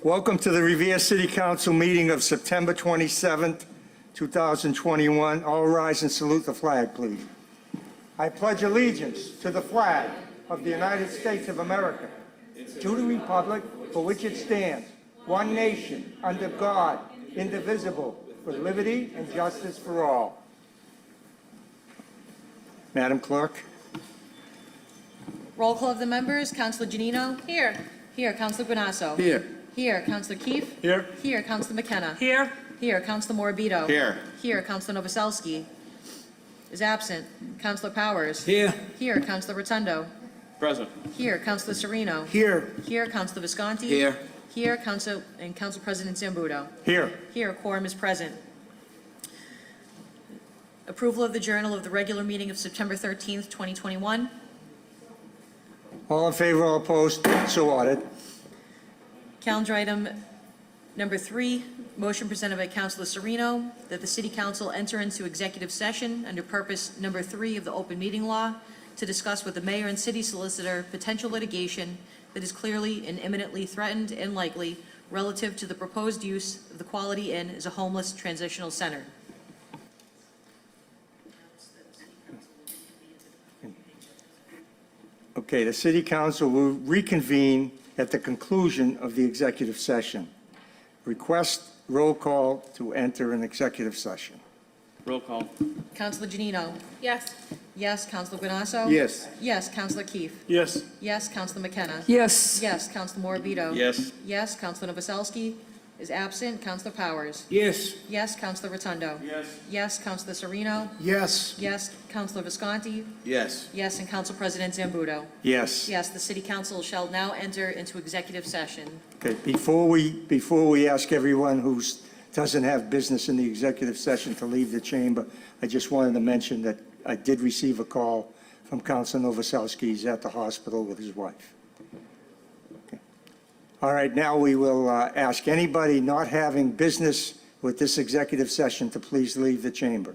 Welcome to the Revere City Council meeting of September 27th, 2021. All rise and salute the flag, please. I pledge allegiance to the flag of the United States of America, to the republic for which it stands, one nation, under God, indivisible, with liberty and justice for all. Madam Clerk. Roll call of the members. Councilor Janino? Here. Here. Councilor Guanasso? Here. Here. Councilor Keefe? Here. Here. Councilor McKenna? Here. Here. Councilor Morabito? Here. Here. Councilor Novoselsky is absent. Councilor Powers? Here. Here. Councilor Rotundo? Present. Here. Councilor Sereno? Here. Here. Councilor Visconti? Here. Here. Council President Zambudo? Here. Here. Quorum is present. Approval of the journal of the regular meeting of September 13th, 2021. All in favor, all opposed, so ordered. Calendar item number 3, motion presented by Councilor Sereno that the City Council enter into executive session under purpose number 3 of the open meeting law to discuss with the mayor and city solicitor potential litigation that is clearly and imminently threatened and likely relative to the proposed use of the Quality Inn as a homeless transitional center. Okay, the City Council will reconvene at the conclusion of the executive session. Request roll call to enter an executive session. Roll call. Councilor Janino? Yes. Yes. Councilor Guanasso? Yes. Yes. Councilor Keefe? Yes. Yes. Councilor McKenna? Yes. Yes. Councilor Morabito? Yes. Yes. Councilor Novoselsky is absent. Councilor Powers? Yes. Yes. Councilor Rotundo? Yes. Yes. Councilor Sereno? Yes. Yes. Councilor Visconti? Yes. Yes. And Council President Zambudo? Yes. Yes. The City Council shall now enter into executive session. Okay, before we ask everyone who doesn't have business in the executive session to leave the chamber, I just wanted to mention that I did receive a call from Councilor Novoselsky. He's at the hospital with his wife. Okay. All right, now we will ask anybody not having business with this executive session to please leave the chamber.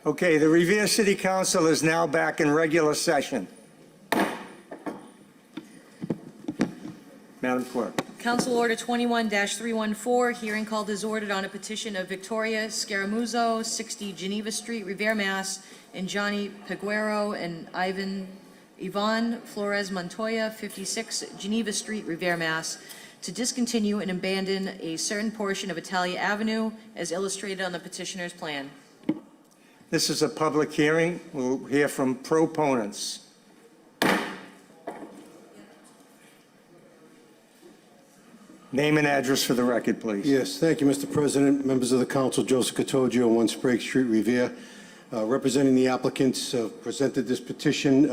Okay, the Revere City Council is now back in regular session. Madam Clerk. Council Order 21-314, hearing called is ordered on a petition of Victoria Scaramuzzo, 60 Geneva Street, Revere, Mass., and Johnny Peguero and Yvonne Flores Montoya, 56 Geneva Street, Revere, Mass., to discontinue and abandon a certain portion of Italia Avenue as illustrated on the petitioner's plan. This is a public hearing. We'll hear from proponents. Name and address for the record, please. Yes, thank you, Mr. President. Members of the council, Joseph Catogio, 1 Sprague Street, Revere. Representing the applicants, presented this petition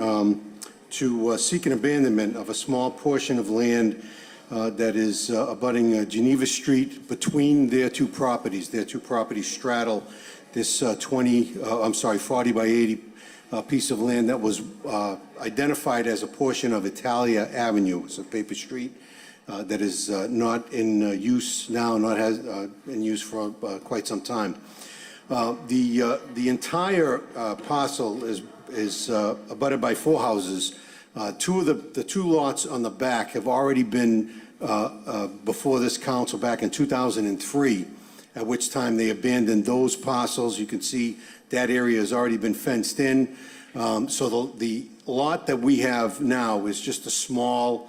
to seek an abandonment of a small portion of land that is abutting Geneva Street between their two properties. Their two properties straddle this 40 by 80 piece of land that was identified as a portion of Italia Avenue. It's a paper street that is not in use now, not has in use for quite some time. The entire parcel is abutted by 4 houses. Two of the 2 lots on the back have already been before this council back in 2003, at which time they abandoned those parcels. You can see that area has already been fenced in. So the lot that we have now is just a small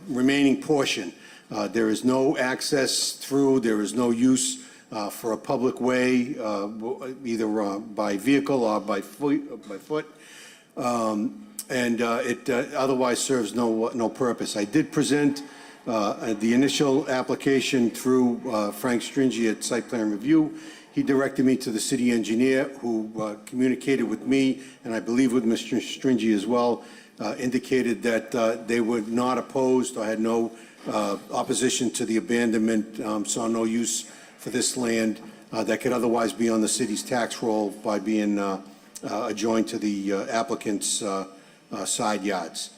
remaining portion. There is no access through, there is no use for a public way, either by vehicle or by foot. It otherwise serves no purpose. I did present the initial application through Frank Stringy at Site Plan Review. He directed me to the city engineer, who communicated with me, and I believe with Mr. Stringy as well, indicated that they were not opposed or had no opposition to the abandonment, saw no use for this land that could otherwise be on the city's tax roll by being adjoined to the applicant's side yards.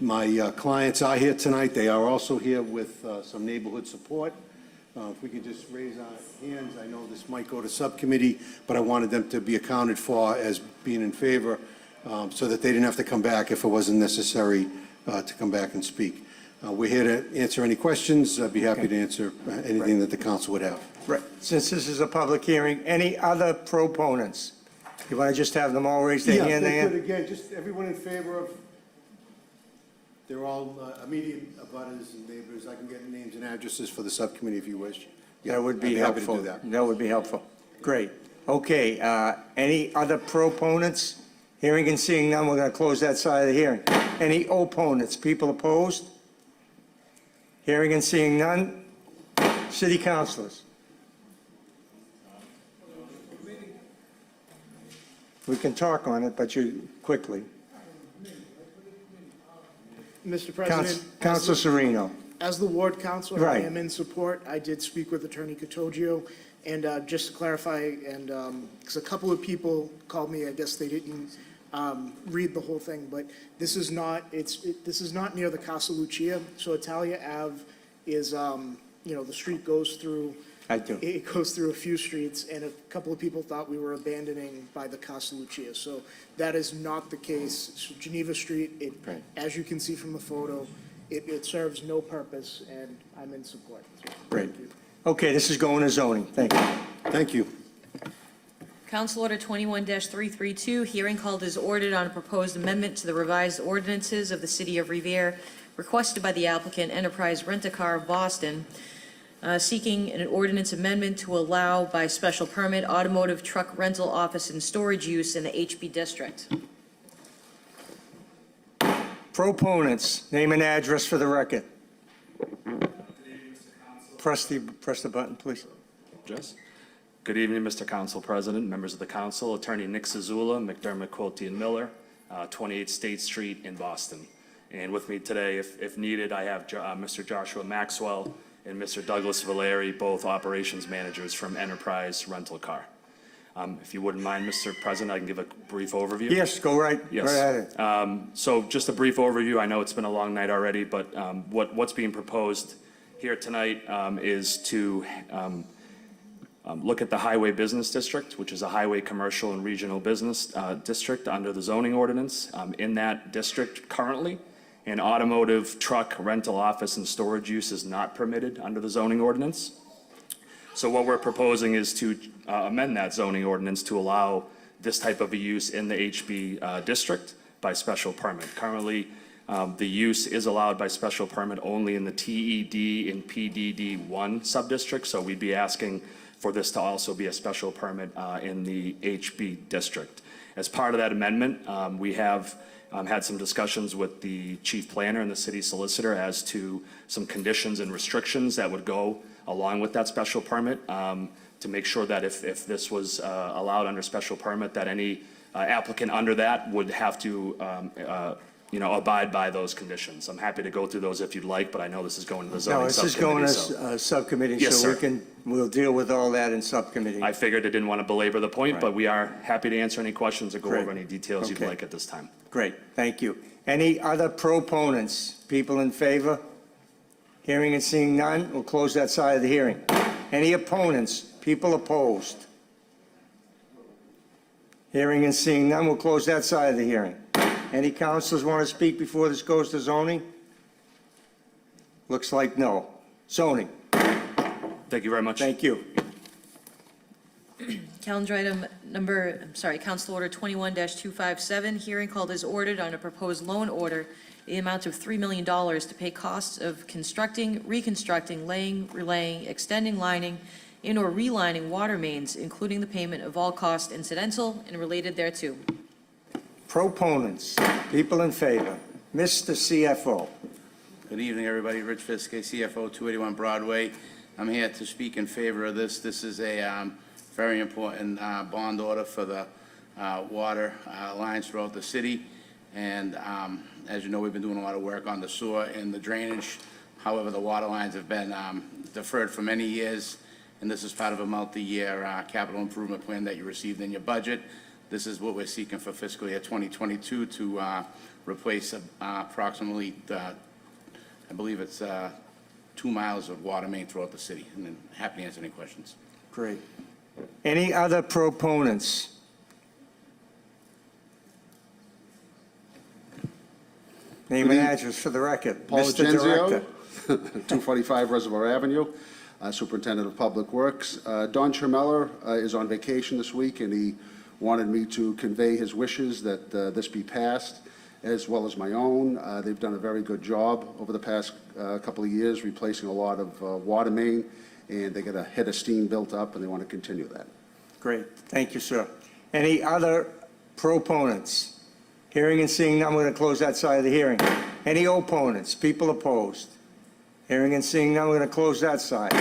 My clients are here tonight. They are also here with some neighborhood support. If we could just raise our hands. I know this might go to subcommittee, but I wanted them to be accounted for as being in favor, so that they didn't have to come back if it wasn't necessary to come back and speak. We're here to answer any questions. I'd be happy to answer anything that the council would have. Right. Since this is a public hearing, any other proponents? You want to just have them all raise their hand Yeah, there? they could, again, just everyone in favor of, they're all immediate abutters and neighbors. I can get names and addresses for the subcommittee if you wish. That would be I'd happy to helpful. do that. That would be helpful. Great. Okay, any other proponents? Hearing and seeing none, we're going to close that side of the hearing. Any opponents? People opposed? Hearing and seeing none. City councilors. We can talk on it, but you quickly. Mr. President, Councilor Serino. as the ward counselor, I Right. am in support. I did speak with Attorney Catogio, and just to clarify, and because a couple of people called me, I guess they didn't read the whole thing, but this is not, this is not near the Casa Lucia, so Italia Ave is, the street goes through, I do. it goes through a few streets, and a couple of people thought we were abandoning by the Casa Lucia. So that is not the case. So Geneva Street, Right. as you can see from the photo, it serves no purpose, and I'm in support. So, Great. thank you. Okay, this is going to zoning. Thank you. Thank you. Council Order 21-332, hearing called is ordered on a proposed amendment to the revised ordinances of the City of Revere, requested by the applicant Enterprise Rent-A-Car of Boston, seeking an ordinance amendment to allow by special permit automotive truck rental office and storage use in the HB district. Proponents, name and address for the record. Press the button, please. Jess? Good evening, Mr. Council President, members of the council, Attorney Nick Zazula, McDermott, Quilty, and Miller, 28 State Street in Boston. And with me today, if needed, I have Mr. Joshua Maxwell and Mr. Douglas Valeri, both operations managers from Enterprise Rental Car. If you wouldn't mind, Mr. President, I can give a brief overview. Yes, go right Yes. ahead. So just a brief overview. I know it's been a long night already, but what's being proposed here tonight is to look at the Highway Business District, which is a highway, commercial, and regional business district under the zoning ordinance. In that district currently, an automotive, truck, rental, office, and storage use is not permitted under the zoning ordinance. So what we're proposing is to amend that zoning ordinance to allow this type of a use in the HB district by special permit. Currently, the use is allowed by special permit only in the TED and PDD1 subdistrict, so we'd be asking for this to also be a special permit in the HB district. As part of that amendment, we have had some discussions with the chief planner and the city solicitor as to some conditions and restrictions that would go along with that special permit to make sure that if this was allowed under special permit, that any applicant under that would have to abide by those conditions. I'm happy to go through those if you'd like, but I know this is going to the No, zoning this is going subcommittee. to subcommittee, Yes, so sir. we'll deal with all that in subcommittee. I figured I didn't want to belabor the point, but Right. we are happy to answer any questions or go Great. over any details you'd Okay. like at this time. Great, thank you. Any other proponents? People in favor? Hearing and seeing none, we'll close that side of the hearing. Any opponents? People opposed? Hearing and seeing none, we'll close that side of the hearing. Any councilors want to speak before this goes to zoning? Looks like no. Zoning, Thank you very much. thank you. Calendar item Council Order 21-257, hearing called as ordered on a proposed loan order, the amount of $3 million to pay costs of constructing, reconstructing, laying, relaying, extending, lining, and/or relining water mains, including the payment of all costs incidental and related thereto. Proponents, people in favor? Mr. CFO. Good evening, everybody. Rich Fiske, CFO, 281 Broadway. I'm here to speak in favor of this. This is a very important bond order for the water lines throughout the city. And as you know, we've been doing a lot of work on the sewer and the drainage. However, the water lines have been deferred for many years, and this is part of a multi-year capital improvement plan that you received in your budget. This is what we're seeking for fiscal year 2022 to replace approximately, I believe it's 2 miles of water main throughout the city. And then happy to answer any questions. Great. Any other proponents? Name and address for the record. Paul Mr. Genzio, Director. 245 Reservoir Avenue, Superintendent of Public Works. Don Chermella is on vacation this week, and he wanted me to convey his wishes that this be passed, as well as my own. They've done a very good job over the past couple of years, replacing a lot of water main, and they got a head of steam built up, and they want to continue that. Great. Thank you, sir. Any other proponents? Hearing and seeing none, we're going to close that side of the hearing. Any opponents? People opposed? Hearing and seeing none, we're going to close that side.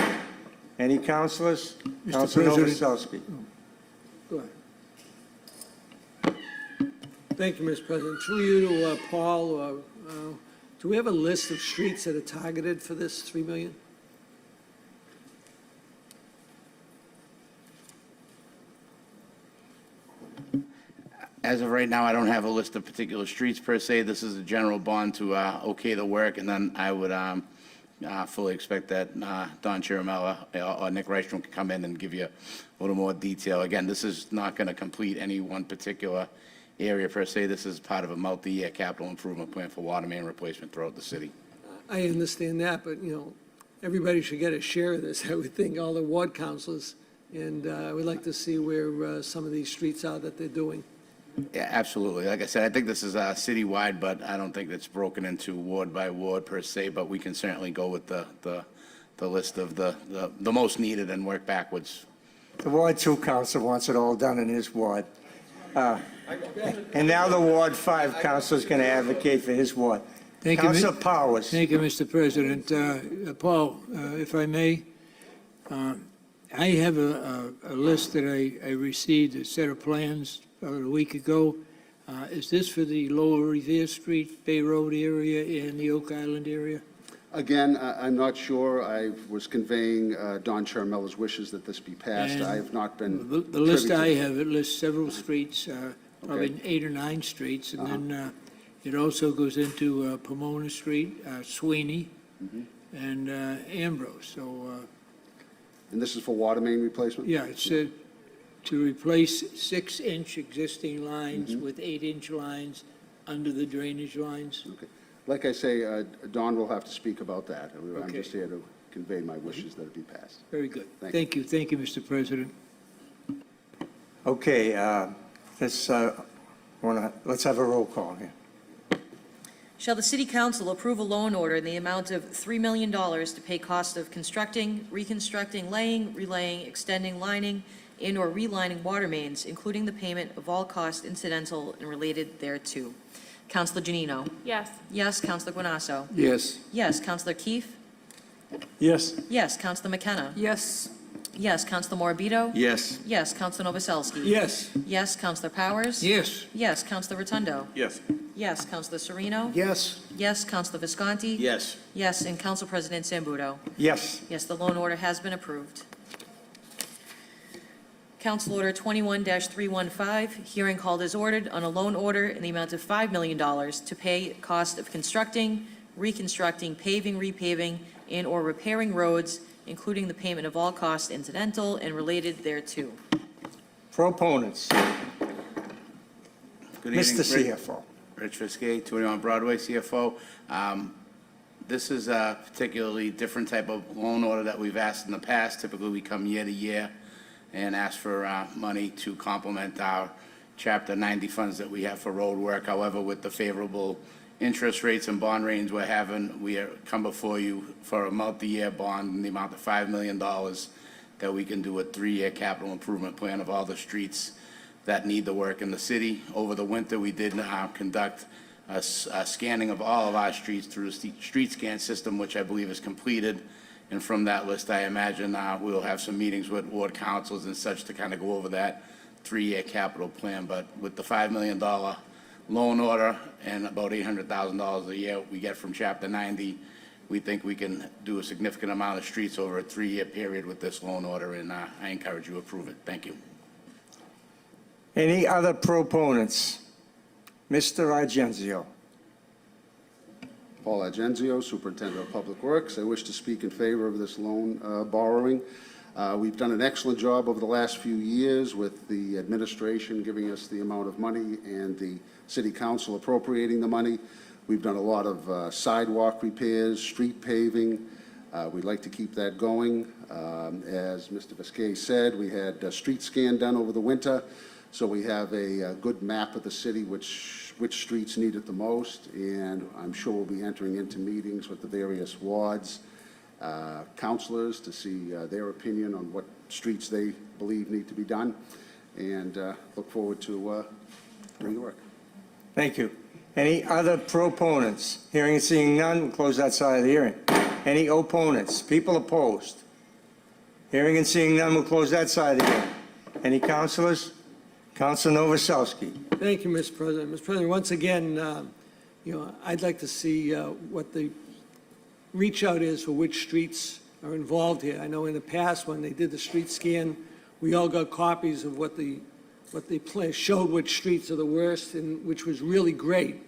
Any councilors? Councilor Novoselsky. Go ahead. Thank you, Mr. President. Through you to Paul, do we have a list of streets that are targeted for this $3 million? As of right now, I don't have a list of particular streets per se. This is a general bond to okay the work, and then I would fully expect that Don Chiramella or Nick Rystrom can come in and give you a little more detail. Again, this is not going to complete any one particular area per se. This is part of a multi-year capital improvement plan for water main replacement throughout the city. I understand that, but, everybody should get a share of this, I would think, all the ward councilors. And I would like to see where some of these streets are that they're doing. Yeah, absolutely. Like I said, I think this is citywide, but I don't think it's broken into ward by ward per se, but we can certainly go with the list of the most needed and work backwards. The Ward 2 council wants it all done in his ward. And now the Ward 5 council is going to advocate for his ward. Thank you, Councilor Powers. Thank you, Mr. President. Paul, if I may, I have a list that I received, a set of plans about a week ago. Is this for the Lower Revere Street, Bay Road area, and the Oak Island area? Again, I'm not sure. I was conveying Don Chermella's wishes that this be passed. And I have not been The list privy to- I have, it lists several streets, probably Okay. 8 or 9 streets, and then it also goes into Pomona Street, Sweeney, and Ambrose. So And this is for water main replacement? Yeah, it said to replace 6-inch existing lines with 8-inch lines under the drainage lines. Okay. Like I say, Don will have to speak about that. I'm Okay. just here to convey my wishes that it be passed. Very good. Thank you. Thank you, Mr. President. Okay, let's have a roll call here. Shall the City Council approve a loan order in the amount of $3 million to pay cost of constructing, reconstructing, laying, relaying, extending, lining, and/or relining water mains, including the payment of all costs incidental and related thereto? Councilor Janino? Yes. Yes. Councilor Guanasso? Yes. Yes. Councilor Keefe? Yes. Yes. Councilor McKenna? Yes. Yes. Councilor Morbido? Yes. Yes. Councilor Novoselsky? Yes. Yes. Councilor Powers? Yes. Yes. Councilor Rotundo? Yes. Yes. Councilor Sereno? Yes. Yes. Councilor Visconti? Yes. Yes. And Council President Zambudo? Yes. Yes, the loan order has been approved. Council Order 21-315, hearing called as ordered on a loan order in the amount of $5 million to pay cost of constructing, reconstructing, paving, repaving, and/or repairing roads, including the payment of all costs incidental and related thereto. Proponents, Good Mr. evening, CFO. Rich Fiskey, 281 Broadway, CFO. This is a particularly different type of loan order that we've asked in the past. Typically, we come year to year and ask for money to complement our Chapter 90 funds that we have for road work. However, with the favorable interest rates and bond range we're having, we come before you for a multi-year bond in the amount of $5 million that we can do a 3-year capital improvement plan of all the streets that need the work in the city. Over the winter, we did conduct a scanning of all of our streets through the street scan system, which I believe is completed. And from that list, I imagine we'll have some meetings with ward councils and such to kind of go over that 3-year capital plan. But with the $5 million loan order and about $800,000 a year we get from Chapter 90, we think we can do a significant amount of streets over a 3-year period with this loan order, and I encourage you to approve it. Thank you. Any other proponents? Mr. Argenzio. Paul Agenzio, Superintendent of Public Works. I wish to speak in favor of this loan borrowing. We've done an excellent job over the last few years with the administration giving us the amount of money and the City Council appropriating the money. We've done a lot of sidewalk repairs, street paving. We'd like to keep that going. As Mr. Viskey said, we had a street scan done over the winter, so we have a good map of the city, which streets need it the most, and I'm sure we'll be entering into meetings with the various wards, councilors to see their opinion on what streets they believe need to be done, and look forward to doing the work. Thank you. Any other proponents? Hearing and seeing none, we'll close that side of the hearing. Any opponents? People opposed? Hearing and seeing none, we'll close that side of the hearing. Any councilors? Councilor Novoselsky. Thank you, Mr. President. Mr. President, once again, I'd like to see what the reach out is for which streets are involved here. I know in the past, when they did the street scan, we all got copies of what the showed which streets are the worst, and which was really great.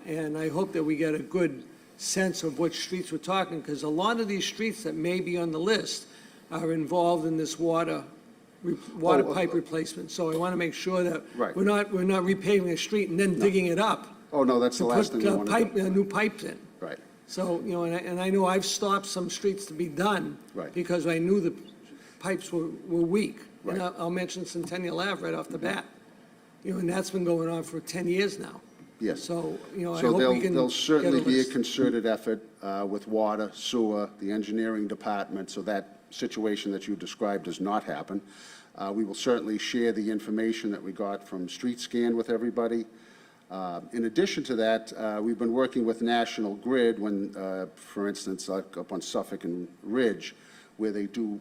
And I hope that we get a good sense of which streets we're talking, because a lot of these streets that may be on the list are involved in this water pipe replacement. So I want to make sure that Right. we're not repaving a street and then digging it up Oh, no, that's the to last put thing we want to do. new pipes in. Right. So, and I know I've stopped some streets to be done. Right. Because I knew the pipes were weak. And Right. I'll mention Centennial Ave right off the bat. And that's been going on for 10 years now. Yes. So, I So hope we can there'll get certainly be a list. concerted effort with water, sewer, the engineering department, so that situation that you described does not happen. We will certainly share the information that we got from Street Scan with everybody. In addition to that, we've been working with National Grid when, for instance, like up on Suffolk and Ridge, where they do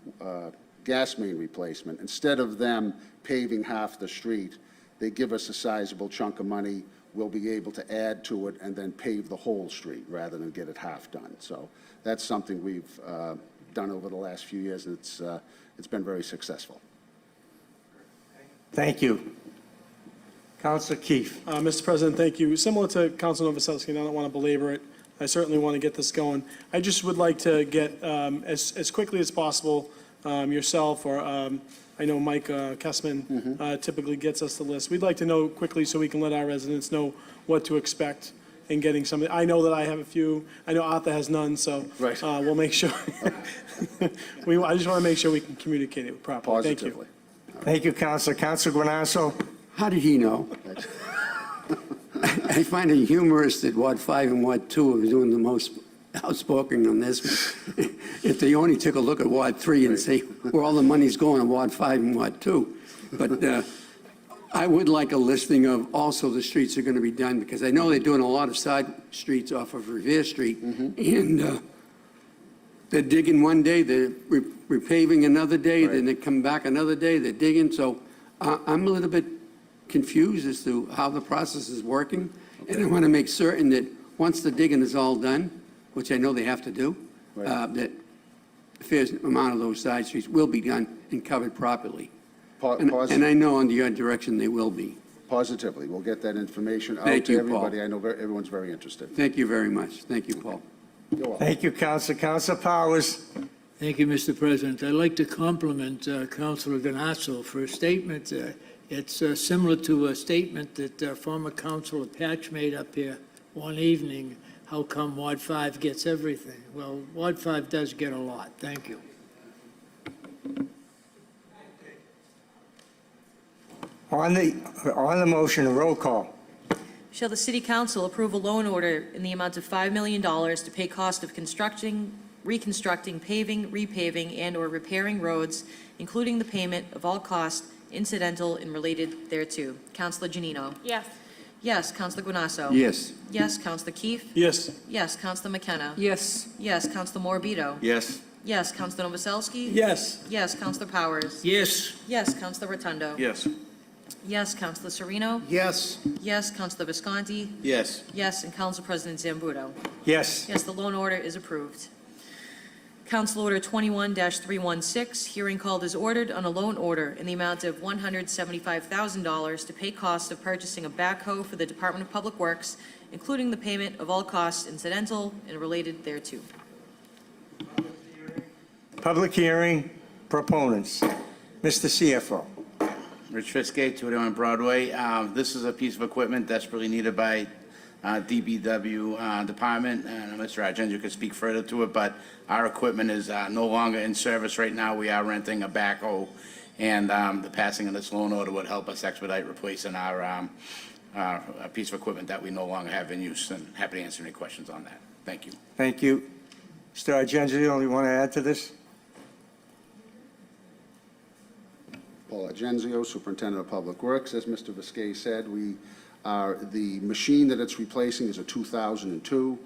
gas main replacement. Instead of them paving half the street, they give us a sizable chunk of money. We'll be able to add to it and then pave the whole street rather than get it half done. So that's something we've done over the last few years, and it's been very successful. Thank you. Councilor Keefe. Mr. President, thank you. Similar to Council Novoselsky, and I don't want to belabor it, I certainly want to get this going. I just would like to get, as quickly as possible, yourself or I know Mike Kessman typically gets us the list. We'd like to know quickly so we can let our residents know what to expect in getting some. I know that I have a few. I know Arthur has none, so Right. we'll make sure. I just want to make sure we can communicate it properly. Thank you. Positively. Thank you, Counselor. Counselor Guanasso? How did he know? I find it humorous that Ward 5 and Ward 2 are doing the most outspoken on this one. If they only took a look at Ward 3 and say where all the money's going in Ward 5 and Ward 2. But I would like a listing of also the streets that are going to be done, because I know they're doing a lot of side streets off of Revere Street. And they're digging one day, they're repaving another day, then they come back another day, they're digging. So I'm a little bit confused as to how the process is working. And I want to make certain that once the digging is all done, which I know they have to do, that a fair amount of those side streets will be done and covered properly. And I know under your direction they will be. Positively. We'll get that information out Thank to you, Paul. everybody. I know everyone's very interested. Thank you very much. Thank you, Paul. You're welcome. Thank you, Counselor. Counselor Powers? Thank you, Mr. President. I'd like to compliment Councilor Donasso for a statement. It's similar to a statement that former Councilor Patch made up here one evening, how come Ward 5 gets everything? Well, Ward 5 does get a lot. Thank you. On the motion, a roll call. Shall the City Council approve a loan order in the amount of $5 million to pay cost of constructing, reconstructing, paving, repaving, and/or repairing roads, including the payment of all costs incidental and related thereto? Councilor Janino? Yes. Yes. Councilor Guanasso? Yes. Yes. Councilor Keefe? Yes. Yes. Councilor McKenna? Yes. Yes. Councilor Morbido? Yes. Yes. Councilor Novoselsky? Yes. Yes. Councilor Powers? Yes. Yes. Councilor Rotundo? Yes. Yes. Councilor Sereno? Yes. Yes. Councilor Visconti? Yes. Yes. And Council President Zambudo? Yes. Yes, the loan order is approved. Council Order 21-316, hearing called is ordered on a loan order in the amount of $175,000 to pay costs of purchasing a backhoe for the Department of Public Works, including the payment of all costs incidental and related thereto. Public hearing, proponents. Mr. CFO. Rich Fiskey, 281 Broadway. This is a piece of equipment desperately needed by DBW department, and Mr. Argento could speak further to it, but our equipment is no longer in service right now. We are renting a backhoe, and the passing of this loan order would help us expedite replacing our piece of equipment that we no longer have in use, and happy to answer any questions on that. Thank you. Thank you. Mr. Argento, you want to add to this? Paul Agenzio, Superintendent of Public Works. As Mr. Viskey said, the machine that it's replacing is a 2002.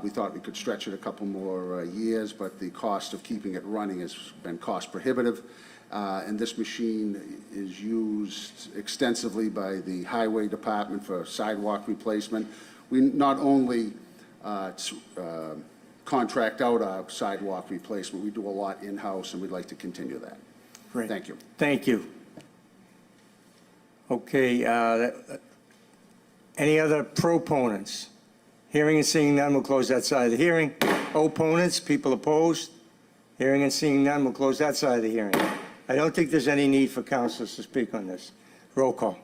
We thought we could stretch it a couple more years, but the cost of keeping it running has been cost prohibitive. And this machine is used extensively by the Highway Department for sidewalk replacement. We not only contract out our sidewalk replacement, we do a lot in-house, and we'd like to continue that. Great. Thank you. Thank you. Okay, any other proponents? Hearing and seeing none, we'll close that side of the hearing. Opponents, people opposed? Hearing and seeing none, we'll close that side of the hearing. I don't think there's any need for councilors to speak on this. Roll call.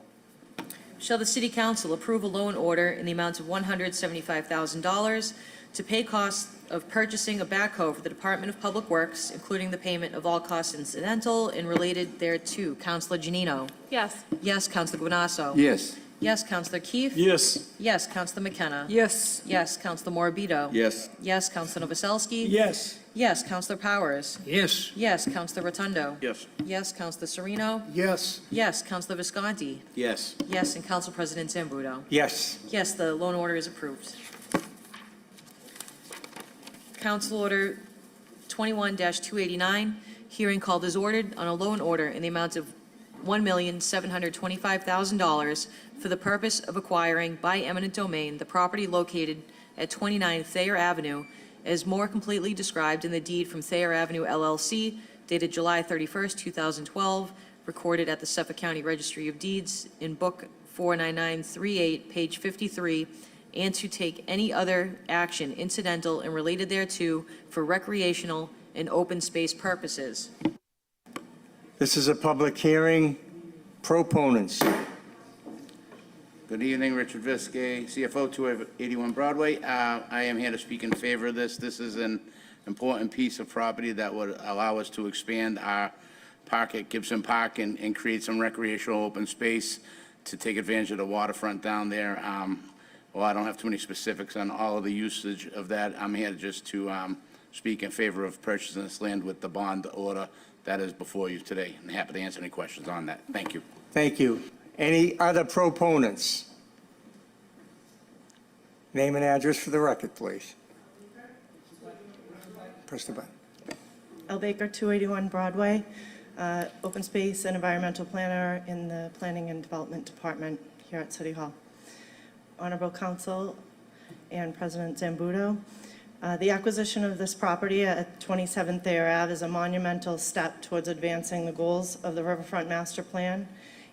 Shall the City Council approve a loan order in the amount of $175,000 to pay costs of purchasing a backhoe for the Department of Public Works, including the payment of all costs incidental and related thereto? Councilor Janino? Yes. Yes. Councilor Guanasso? Yes. Yes. Councilor Keefe? Yes. Yes. Councilor McKenna? Yes. Yes. Councilor Morbido? Yes. Yes. Councilor Novoselsky? Yes. Yes. Councilor Powers? Yes. Yes. Councilor Rotundo? Yes. Yes. Councilor Sereno? Yes. Yes. Councilor Visconti? Yes. Yes. And Council President Zambudo? Yes. Yes, the loan order is approved. Council Order 21-289, hearing called is ordered on a loan order in the amount of $1,725,000 for the purpose of acquiring by eminent domain the property located at 29 Thayer Avenue as more completely described in the deed from Thayer Avenue LLC dated July 31st, 2012, recorded at the Suffolk County Registry of Deeds in Book 49938, page 53, and to take any other action incidental and related thereto for recreational and open space purposes. This is a public hearing. Proponents. Good evening, Richard Viskey, CFO, 281 Broadway. I am here to speak in favor of this. This is an important piece of property that would allow us to expand our park at Gibson Park and create some recreational open space to take advantage of the waterfront down there. Well, I don't have too many specifics on all of the usage of that. I'm here just to speak in favor of purchasing this land with the bond order that is before you today, and happy to answer any questions on that. Thank you. Thank you. Any other proponents? Name and address for the record, please. Press the button. L. Baker, 281 Broadway, Open Space and Environmental Planner in the Planning and Development Department here at City Hall. Honorable Council and President Zambudo, the acquisition of this property at 27 Thayer Ave is a monumental step towards advancing the goals of the Riverfront Master Plan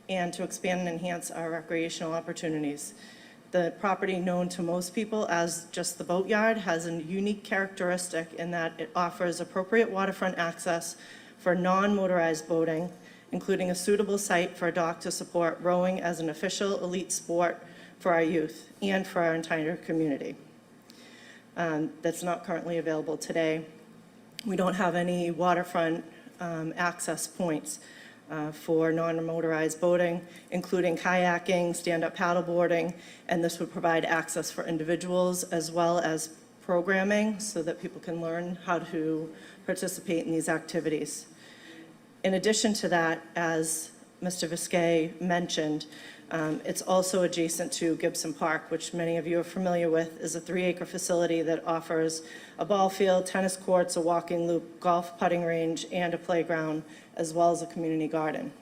and to expand and enhance our recreational opportunities. The property, known to most people as just the boatyard, has a unique characteristic in that it offers appropriate waterfront access for non-motorized boating, including a suitable site for a dock to support rowing as an official elite sport for our youth and for our entire community. That's not currently available today. We don't have any waterfront access points for non-motorized boating, including kayaking, stand-up paddleboarding, and this would provide access for individuals as well as programming so that people can learn how to participate in these activities. In addition to that, as Mr. Viskey mentioned, it's also adjacent to Gibson Park, which many of you are familiar with, is a 3-acre facility that offers a ball field, tennis courts, a walking loop, golf putting range, and a playground, as well as a community garden.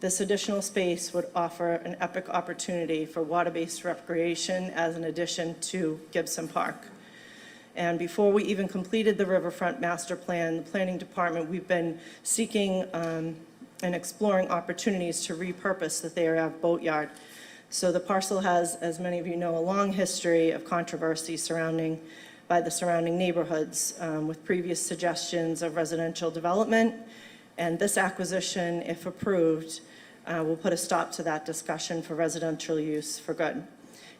This additional space would offer an epic opportunity for water-based recreation as an addition to Gibson Park. And before we even completed the Riverfront Master Plan, the Planning Department, we've been seeking and exploring opportunities to repurpose the Thayer Ave Boatyard. So the parcel has, as many of you know, a long history of controversy by the surrounding neighborhoods with previous suggestions of residential development. And this acquisition, if approved, will put a stop to that discussion for residential use for good.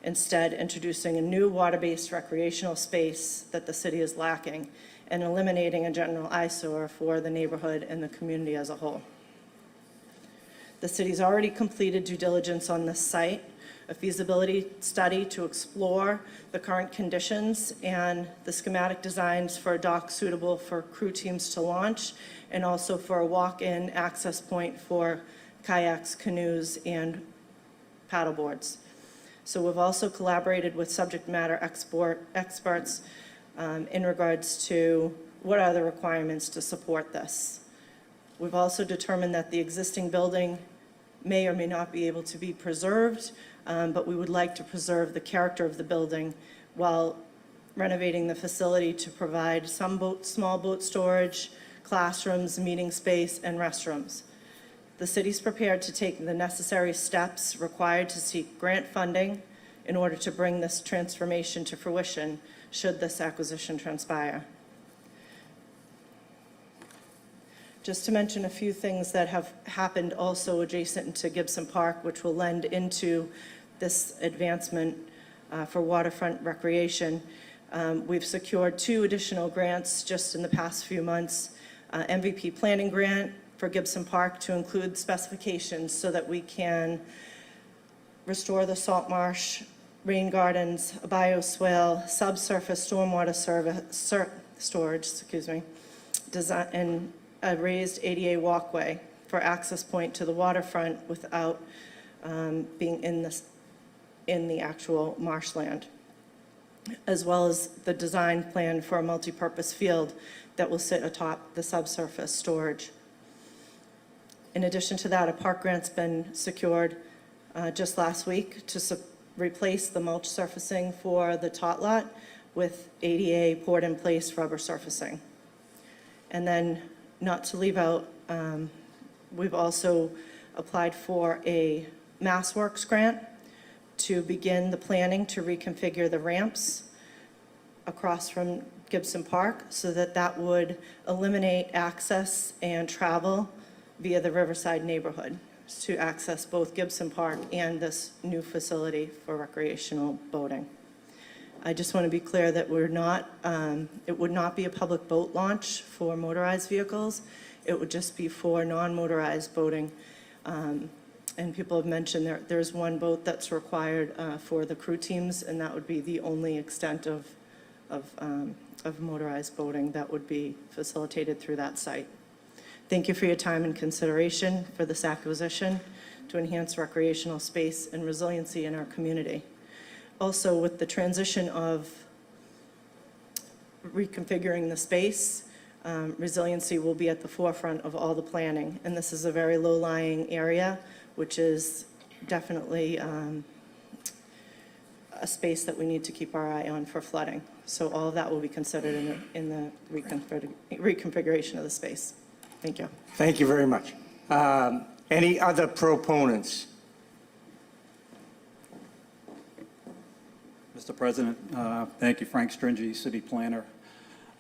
Instead, introducing a new water-based recreational space that the city is lacking and eliminating a general eyesore for the neighborhood and the community as a whole. The city's already completed due diligence on this site, a feasibility study to explore the current conditions and the schematic designs for a dock suitable for crew teams to launch, and also for a walk-in access point for kayaks, canoes, and paddleboards. So we've also collaborated with subject matter experts in regards to what are the requirements to support this. We've also determined that the existing building may or may not be able to be preserved, but we would like to preserve the character of the building while renovating the facility to provide some small boat storage, classrooms, meeting space, and restrooms. The city's prepared to take the necessary steps required to seek grant funding in order to bring this transformation to fruition should this acquisition transpire. Just to mention a few things that have happened also adjacent to Gibson Park, which will lend into this advancement for waterfront recreation. We've secured 2 additional grants just in the past few months. MVP planning grant for Gibson Park to include specifications so that we can restore the salt marsh, rain gardens, a bioswale, subsurface stormwater storage, design, and a raised ADA walkway for access point to the waterfront without being in the actual marshland, as well as the design plan for a multi-purpose field that will sit atop the subsurface storage. In addition to that, a park grant's been secured just last week to replace the mulch surfacing for the tot lot with ADA poured-in-place rubber surfacing. And then, not to leave out, we've also applied for a MassWorks grant to begin the planning to reconfigure the ramps across from Gibson Park, so that that would eliminate access and travel via the Riverside neighborhood to access both Gibson Park and this new facility for recreational boating. I just want to be clear that we're not, it would not be a public boat launch for motorized vehicles. It would just be for non-motorized boating. And people have mentioned there's one boat that's required for the crew teams, and that would be the only extent of motorized boating that would be facilitated through that site. Thank you for your time and consideration for this acquisition to enhance recreational space and resiliency in our community. Also, with the transition of reconfiguring the space, resiliency will be at the forefront of all the planning. And this is a very low-lying area, which is definitely a space that we need to keep our eye on for flooding. So all of that will be considered in the reconfiguration of the space. Thank you. Thank you very much. Any other proponents? Mr. President, thank you, Frank Stringy, City Planner.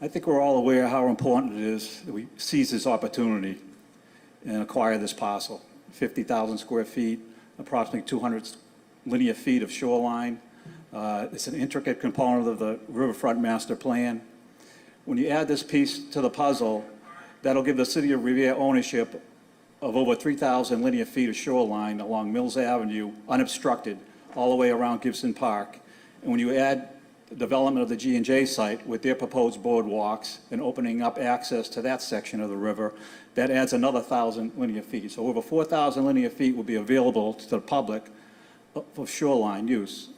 I think we're all aware how important it is that we seize this opportunity and acquire this parcel. 50,000 square feet, approximately 200 linear feet of shoreline. It's an intricate component of the Riverfront Master Plan. When you add this piece to the puzzle, that'll give the City of Revere ownership of over 3,000 linear feet of shoreline along Mills Avenue, unobstructed, all the way around Gibson Park. And when you add the development of the G&J site with their proposed boardwalks and opening up access to that section of the river, that adds another 1,000 linear feet. So over 4,000 linear feet will be available to the public for shoreline use.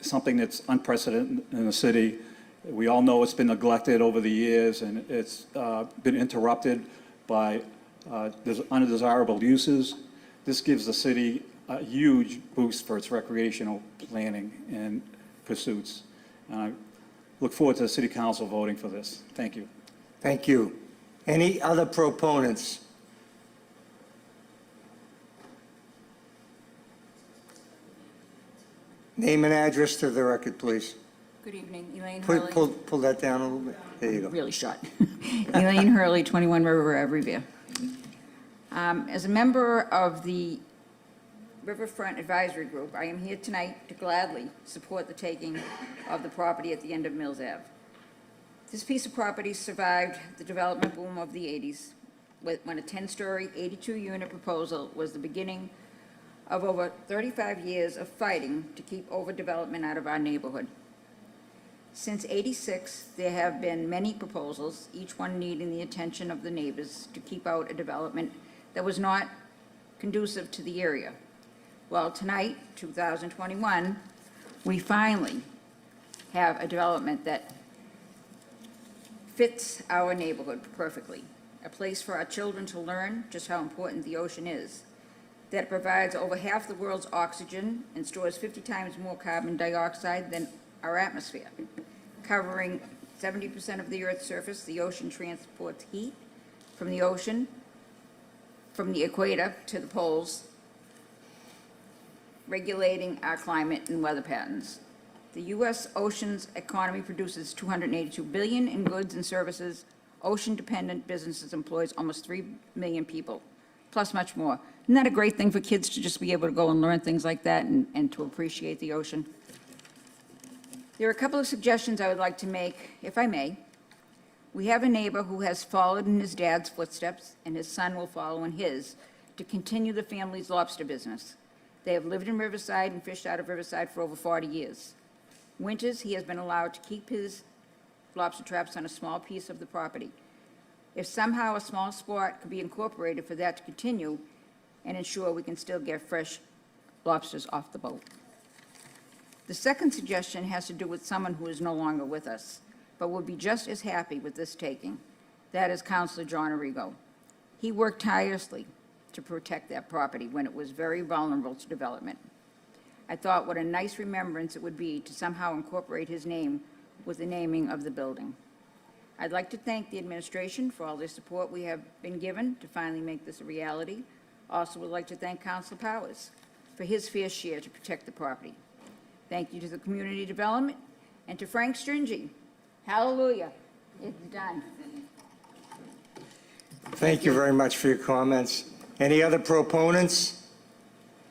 Something that's unprecedented in the city. We all know it's been neglected over the years, and it's been interrupted by undesirable uses. This gives the city a huge boost for its recreational planning and pursuits. I look forward to the City Council voting for this. Thank you. Thank you. Any other proponents? Name and address to the record, please. Good evening, Elaine Hurley. Pull that down a little bit. There you go. Really short. Elaine Hurley, 21 River Ave, Revere. As a member of the Riverfront Advisory Group, I am here tonight to gladly support the taking of the property at the end of Mills Ave. This piece of property survived the development boom of the 80s when a 10-story, 82-unit proposal was the beginning of over 35 years of fighting to keep overdevelopment out of our neighborhood. Since '86, there have been many proposals, each one needing the attention of the neighbors to keep out a development that was not conducive to the area. Well, tonight, 2021, we finally have a development that fits our neighborhood perfectly. A place for our children to learn just how important the ocean is, that provides over half the world's oxygen and stores 50 times more carbon dioxide than our atmosphere. Covering 70% of the Earth's surface, the ocean transports heat from the ocean, from the equator to the poles, regulating our climate and weather patterns. The U.S. ocean's economy produces $282 billion in goods and services. Ocean-dependent businesses employs almost 3 million people, plus much more. Isn't that a great thing for kids to just be able to go and learn things like that and to appreciate the ocean? There are a couple of suggestions I would like to make, if I may. We have a neighbor who has followed in his dad's footsteps, and his son will follow in his, to continue the family's lobster business. They have lived in Riverside and fished out of Riverside for over 40 years. Winters, he has been allowed to keep his lobster traps on a small piece of the property. If somehow a small spot could be incorporated for that to continue and ensure we can still get fresh lobsters off the boat. The second suggestion has to do with someone who is no longer with us, but would be just as happy with this taking. That is Councilor John Arrigo. He worked tirelessly to protect that property when it was very vulnerable to development. I thought what a nice remembrance it would be to somehow incorporate his name with the naming of the building. I'd like to thank the administration for all the support we have been given to finally make this a reality. Also would like to thank Councilor Powers for his fair share to protect the property. Thank you to the community development and to Frank Stringy Hallelujah. It's done. Thank you very much for your comments. Any other proponents?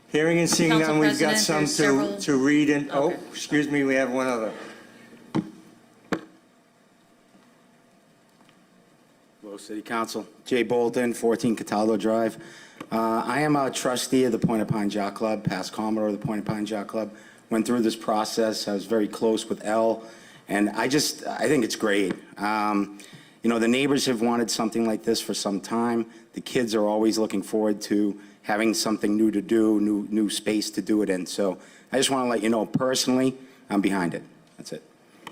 Hearing and seeing Council none, we've got President, some there's several- to read and, oh, Okay. excuse me, we have one other. Hello, City Council. Jay Bolton, 14 Cataldo Drive. I am a trustee of the Point of Pine Yacht Club, past Commodore of the Point of Pine Yacht Club. Went through this process. I was very close with Elle, and I think it's great. You know, the neighbors have wanted something like this for some time. The kids are always looking forward to having something new to do, new space to do it in. So I just want to let you know personally, I'm behind it. That's it.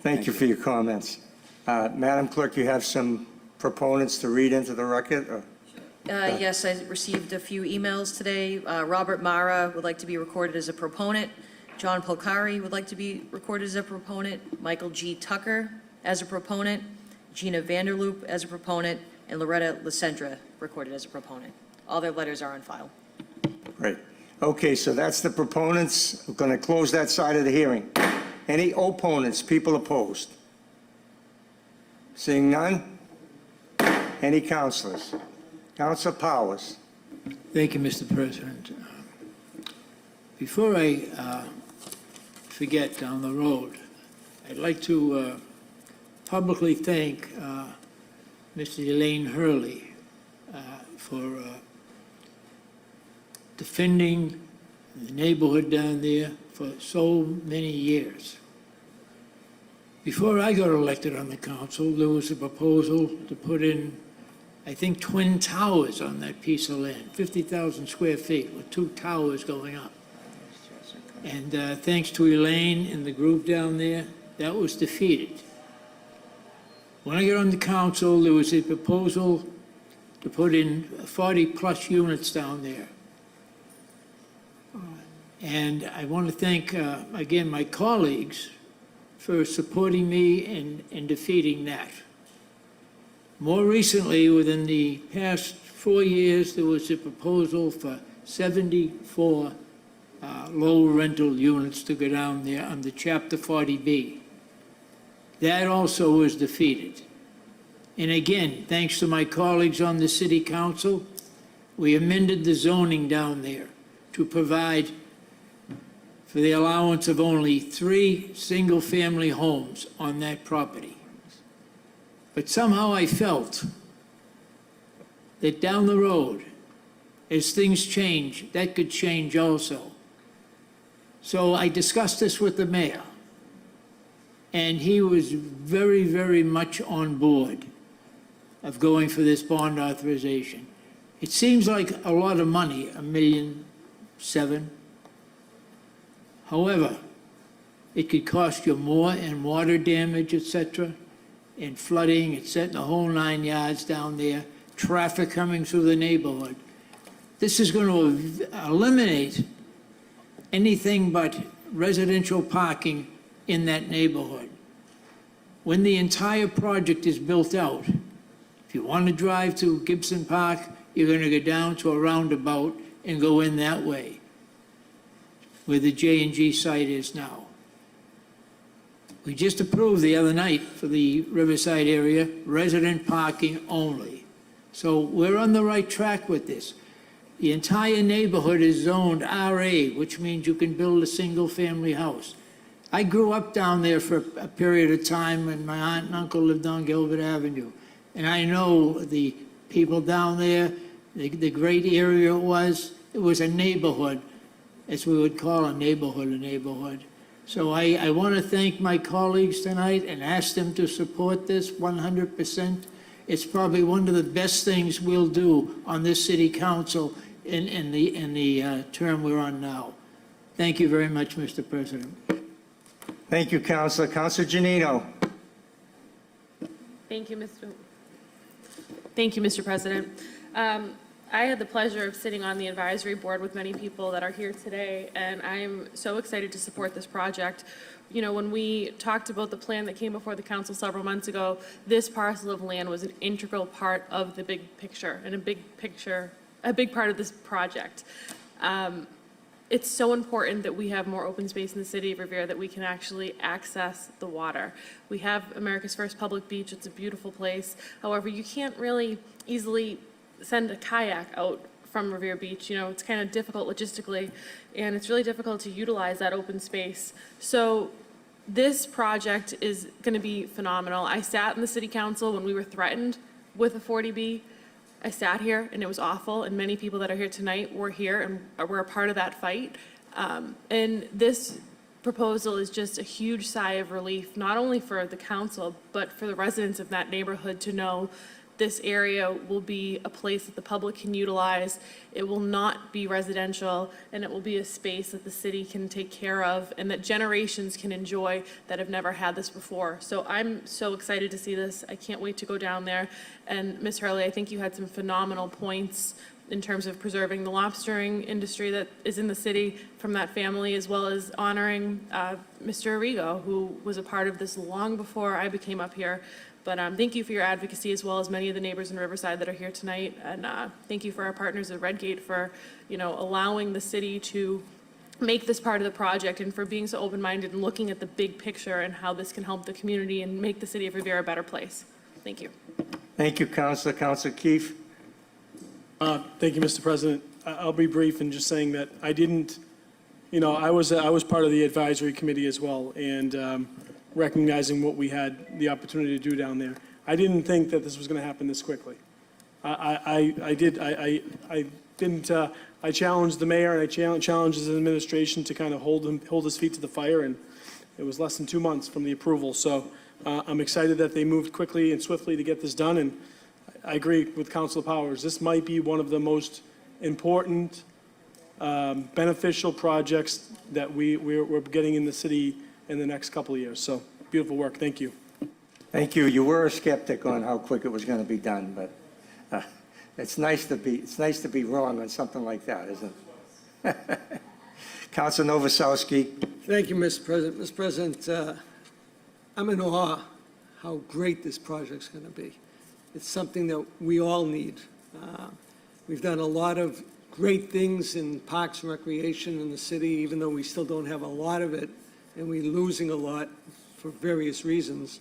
Thank you for your comments. Madam Clerk, you have some proponents to read into the record? or- Yes, I received a few emails today. Robert Mara would like to be recorded as a proponent. John Polcari would like to be recorded as a proponent. Michael G. Tucker as a proponent. Gina Vanderloop as a proponent. And Loretta Lacendra recorded as a proponent. All their letters are on file. Great. Okay, so that's the proponents. We're going to close that side of the hearing. Any opponents, people opposed? Seeing none? Any councilors? Councilor Powers. Thank you, Mr. President. Before I forget down the road, I'd like to publicly thank Mr. Elaine Hurley for defending the neighborhood down there for so many years. Before I got elected on the council, there was a proposal to put in, I think, twin towers on that piece of land, 50,000 square feet with two towers going up. And thanks to Elaine and the group down there, that was defeated. When I got on the council, there was a proposal to put in 40-plus units down there. And I want to thank, again, my colleagues for supporting me in defeating that. More recently, within the past 4 years, there was a proposal for 74 low rental units to go down there under Chapter 40B. That also was defeated. And again, thanks to my colleagues on the city council, we amended the zoning down there to provide for the allowance of only 3 single-family homes on that property. But somehow I felt that down the road, as things change, that could change also. So I discussed this with the mayor, and he was very, very much on board of going for this bond authorization. It seems like a lot of money, $1.7 million. However, it could cost you more in water damage, et cetera, and flooding, it's setting the whole 9 yards down there, traffic coming through the neighborhood. This is going to eliminate anything but residential parking in that neighborhood. When the entire project is built out, if you want to drive to Gibson Park, you're going to go down to a roundabout and go in that way, where the J&G site is now. We just approved the other night for the Riverside area, resident parking only. So we're on the right track with this. The entire neighborhood is zoned RA, which means you can build a single-family house. I grew up down there for a period of time when my aunt and uncle lived on Gilbert Avenue. And I know the people down there, the great area it was. It was a neighborhood, as we would call a neighborhood. So I want to thank my colleagues tonight and ask them to support this 100%. It's probably one of the best things we'll do on this city council in the term we're on now. Thank you very much, Mr. President. Thank you, Councilor. Councilor Janino. Thank you, Mr. President. I had the pleasure of sitting on the advisory board with many people that are here today, and I'm so excited to support this project. You know, when we talked about the plan that came before the council several months ago, this parcel of land was an integral part of the big picture, and a big part of this project. it's so important that we have more open space in the city of Revere, that we can actually access the water. We have America's first public beach. It's a beautiful place. However, you can't really easily send a kayak out from Revere Beach. You know, it's kind of difficult logistically, and it's really difficult to utilize that open space. So this project is going to be phenomenal. I sat in the city council when we were threatened with a 40B. I sat here and it was awful, and many people that are here tonight were here and were a part of that fight. And this proposal is just a huge sigh of relief, not only for the council, but for the residents of that neighborhood to know this area will be a place that the public can utilize. It will not be residential, and it will be a space that the city can take care of and that generations can enjoy that have never had this before. So I'm so excited to see this. I can't wait to go down there. And Ms. Hurley, I think you had some phenomenal points in terms of preserving the lobstering industry that is in the city from that family, as well as honoring Mr. Arrigo, who was a part of this long before I became up here. But thank you for your advocacy, as well as many of the neighbors in Riverside that are here tonight. And thank you for our partners at Redgate for, allowing the city to make this part of the project, and for being so open-minded and looking at the big picture and how this can help the community and make the city of Revere a better place. Thank you. Thank you, Councilor. Councilor Keefe? Thank you, Mr. President. I'll be brief in just saying that I didn't, I was part of the advisory committee as well, and recognizing what we had the opportunity to do down there. I didn't think that this was going to happen this quickly. I challenged the mayor, and I challenged his administration to kind of hold his feet to the fire, and it was less than 2 months from the approval. So I'm excited that they moved quickly and swiftly to get this done, and I agree with Councilor Powers. This might be one of the most important, beneficial projects that we're getting in the city in the next couple of years. So beautiful work. Thank you. Thank you. You were a skeptic on how quick it was going to be done, but it's nice to be wrong on something like that, isn't it? Councilor Novoselsky. Thank you, Mr. President. Mr. President, I'm in awe how great this project's going to be. It's something that we all need. We've done a lot of great things in parks and recreation in the city, even though we still don't have a lot of it, and we're losing a lot for various reasons.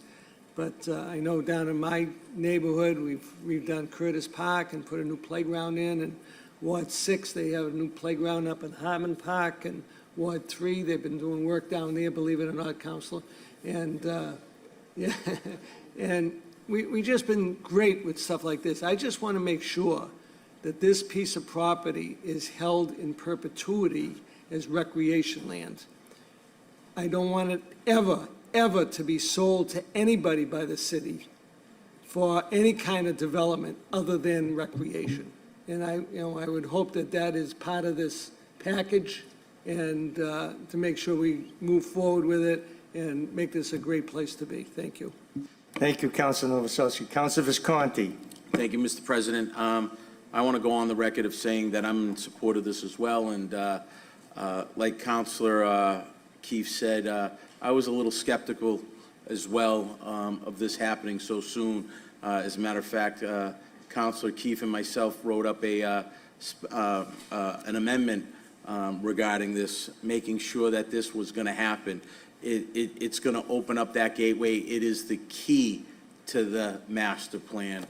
But I know down in my neighborhood, we've redone Curtis Park and put a new playground in, and Ward 6, they have a new playground up in Harmon Park, and Ward 3, they've been doing work down there, believe it or not, Councilor. And, yeah, and we just been great with stuff like this. I just want to make sure that this piece of property is held in perpetuity as recreation land. I don't want it ever to be sold to anybody by the city for any kind of development other than recreation. And I would hope that that is part of this package, and to make sure we move forward with it and make this a great place to be. Thank you. Thank you, Councilor Novoselsky. Councilor Visconti. Thank you, Mr. President. I want to go on the record of saying that I'm in support of this as well. And like Councilor Keefe said, I was a little skeptical as well of this happening so soon. As a matter of fact, Councilor Keefe and myself wrote up an amendment regarding this, making sure that this was going to happen. It's going to open up that gateway. It is the key to the master plan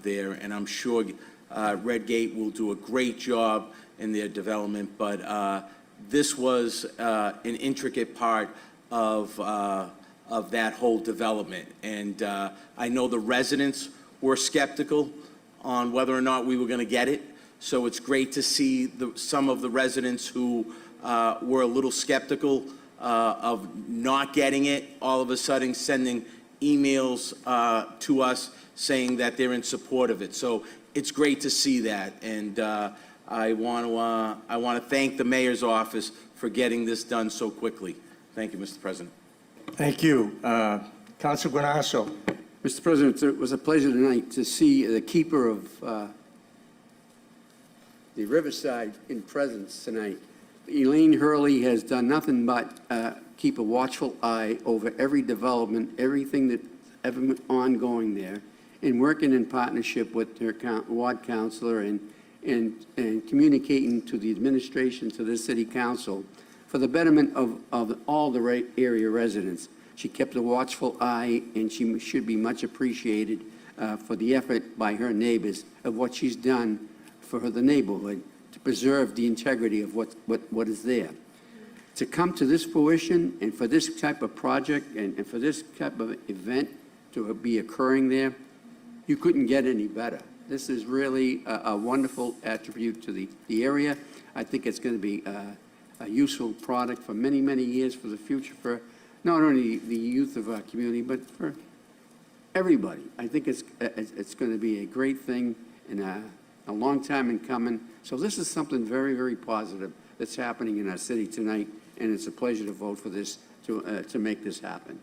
there, and I'm sure Redgate will do a great job in their development, but this was an intricate part of that whole development. And I know the residents were skeptical on whether or not we were going to get it, so it's great to see some of the residents who were a little skeptical of not getting it, all of a sudden sending emails to us saying that they're in support of it. So it's great to see that, and I want to thank the mayor's office for getting this done so quickly. Thank you, Mr. President. Thank you. Councilor Guanasso. Mr. President, it was a pleasure tonight to see the keeper of the Riverside in presence tonight. Elaine Hurley has done nothing but keep a watchful eye over every development, everything that's ever been ongoing there, and working in partnership with her ward councilor and and communicating to the administration, to the city council, for the betterment of all the area residents. She kept a watchful eye, and she should be much appreciated for the effort by her neighbors of what she's done for the neighborhood to preserve the integrity of what is there. To come to this fruition and for this type of project and for this type of event to be occurring there, you couldn't get any better. This is really a wonderful attribute to the area. I think it's going to be a useful product for many, many years for the future, for not only the youth of our community, but for everybody. I think it's going to be a great thing and a long time in coming. So this is something very, very positive that's happening in our city tonight, and it's a pleasure to vote for this, to make this happen.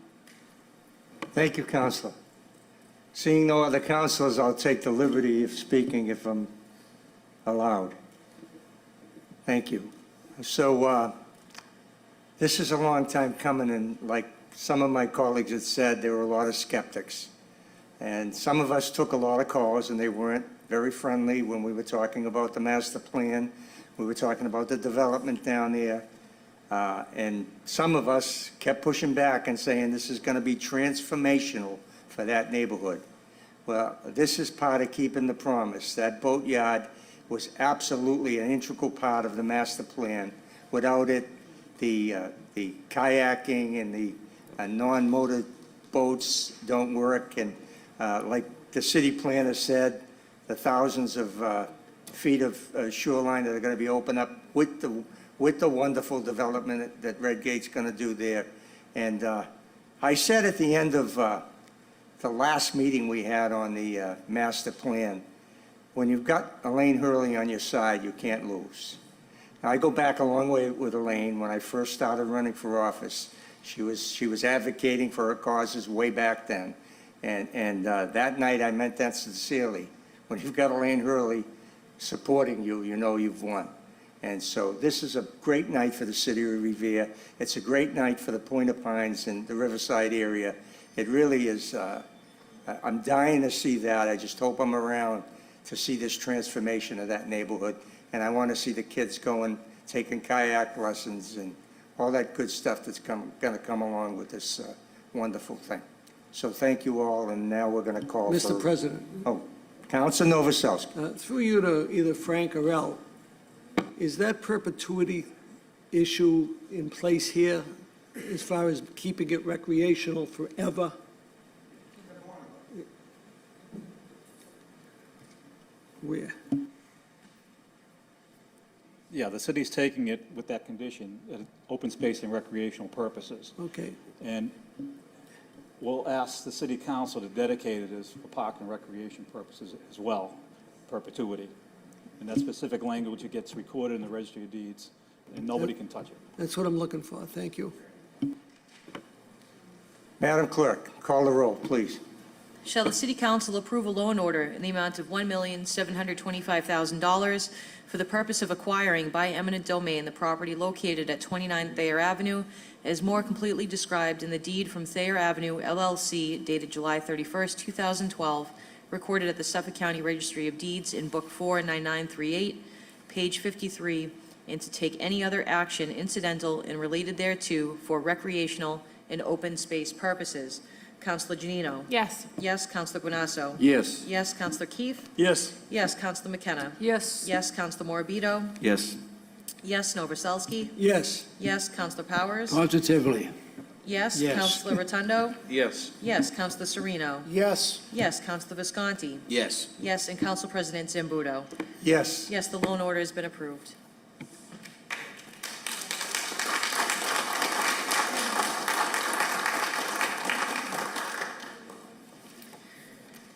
Thank you, Counselor. Seeing no other counselors, I'll take the liberty of speaking if I'm allowed. Thank you. So this is a long time coming, and like some of my colleagues had said, there were a lot of skeptics. And some of us took a lot of calls, and they weren't very friendly when we were talking about the master plan. We were talking about the development down there. And some of us kept pushing back and saying this is going to be transformational for that neighborhood. Well, this is part of keeping the promise. That boatyard was absolutely an integral part of the master plan. Without it, the kayaking and the non-motor boats don't work. And like the city planner said, the thousands of feet of shoreline that are going to be opened up with the wonderful development that Red Gate's going to do there. And I said at the end of the last meeting we had on the master plan, when you've got Elaine Hurley on your side, you can't lose. Now, I go back a long way with Elaine. When I first started running for office, she was advocating for her causes way back then. And that night I meant that sincerely. When you've got Elaine Hurley supporting you, you know you've won. And so this is a great night for the city of Revere. It's a great night for the Point of Pines and the Riverside area. It really is. I'm dying to see that. I just hope I'm around to see this transformation of that neighborhood. And I want to see the kids going, taking kayak lessons and all that good stuff that's going to come along with this wonderful thing. So thank you all, and now we're going to call Mr. for... President. Oh, Councilor Novoselsky. Through you to either Frank or El, is that perpetuity issue in place here as far as keeping it recreational forever? Where? Yeah, the city's taking it with that condition, open space and recreational purposes. Okay. And we'll ask the city council to dedicate it as for park and recreation purposes as well, perpetuity. And that specific language, it gets recorded in the registry of deeds, and nobody can touch it. That's what I'm looking for. Thank you. Madam Clerk, call the roll, please. Shall the City Council approve a loan order in the amount of $1,725,000 for the purpose of acquiring by eminent domain the property located at 29 Thayer Avenue as more completely described in the deed from Thayer Avenue LLC dated July 31st, 2012, recorded at the Suffolk County Registry of Deeds in Book 49938, page 53, and to take any other action incidental and related thereto for recreational and open space purposes? Councilor Janino? Yes. Yes. Councilor Guanasso? Yes. Yes. Councilor Keefe? Yes. Yes. Councilor McKenna? Yes. Yes. Councilor Morbido? Yes. Yes. Novoselsky? Yes. Yes. Councilor Powers? Positively. Yes. Yes. Councilor Rotundo? Yes. Yes. Councilor Sereno? Yes. Yes. Councilor Visconti? Yes. Yes. And Council President Zambudo? Yes. Yes, the loan order has been approved.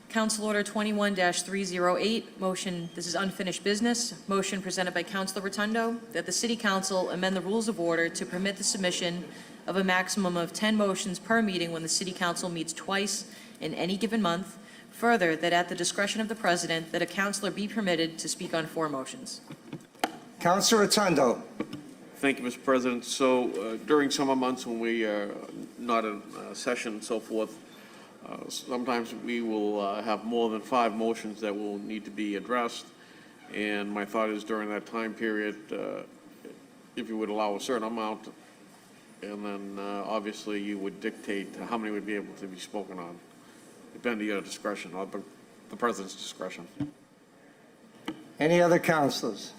Council Order 21-308, motion, this is unfinished business. Motion presented by Councilor Rotundo that the City Council amend the rules of order to permit the submission of a maximum of 10 motions per meeting when the City Council meets twice in any given month. Further, that at the discretion of the President, that a councilor be permitted to speak on 4 motions. Councilor Rotundo. Thank you, Mr. President. So during summer months when we are not in session and so forth, sometimes we will have more than 5 motions that will need to be addressed. And my thought is during that time period, if you would allow a certain amount, and then obviously you would dictate how many would be able to be spoken on, depending on your discretion, or the president's discretion. Any other councilors?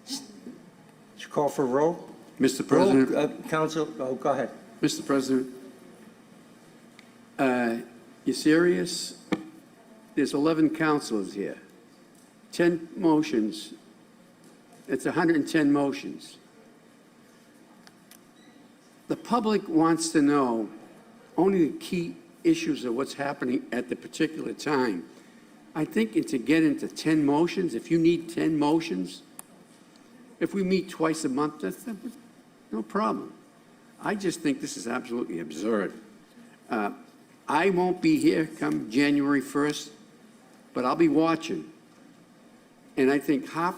Did you call for a roll? Mr. President. Roll, Council, go ahead. Mr. President, you serious? There's 11 councilors here, 10 motions. It's 110 motions. The public wants to know only the key issues of what's happening at the particular time. I think to get into 10 motions, if you need 10 motions, if we meet twice a month, that's no problem. I just think this is absolutely absurd. I won't be here come January 1st, but I'll be watching. And I think half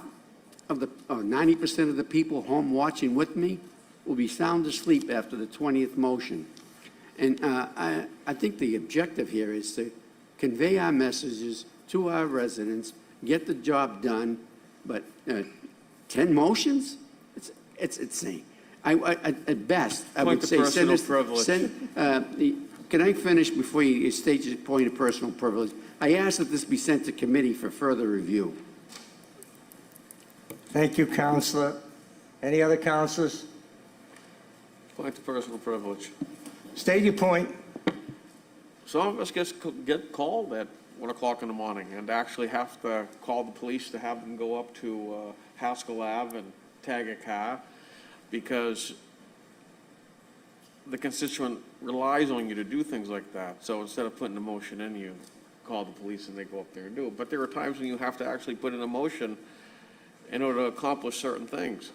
of the, 90% of the people home watching with me will be sound asleep after the 20th motion. And I think the objective here is to convey our messages to our residents, get the job done, but 10 motions? It's insane. At best, I would say send us, can I finish before you state your point of personal privilege? I ask that this be sent to committee for further review. Thank you, Councilor. Any other councilors? Point of personal privilege. State your point. Some of us get called at 1 o'clock in the morning and actually have to call the police to have them go up to Haskell Ave and tag a car because the constituent relies on you to do things like that. So instead of putting a motion in, you call the police and they go up there and do it. But there are times when you have to actually put in a motion in order to accomplish certain things.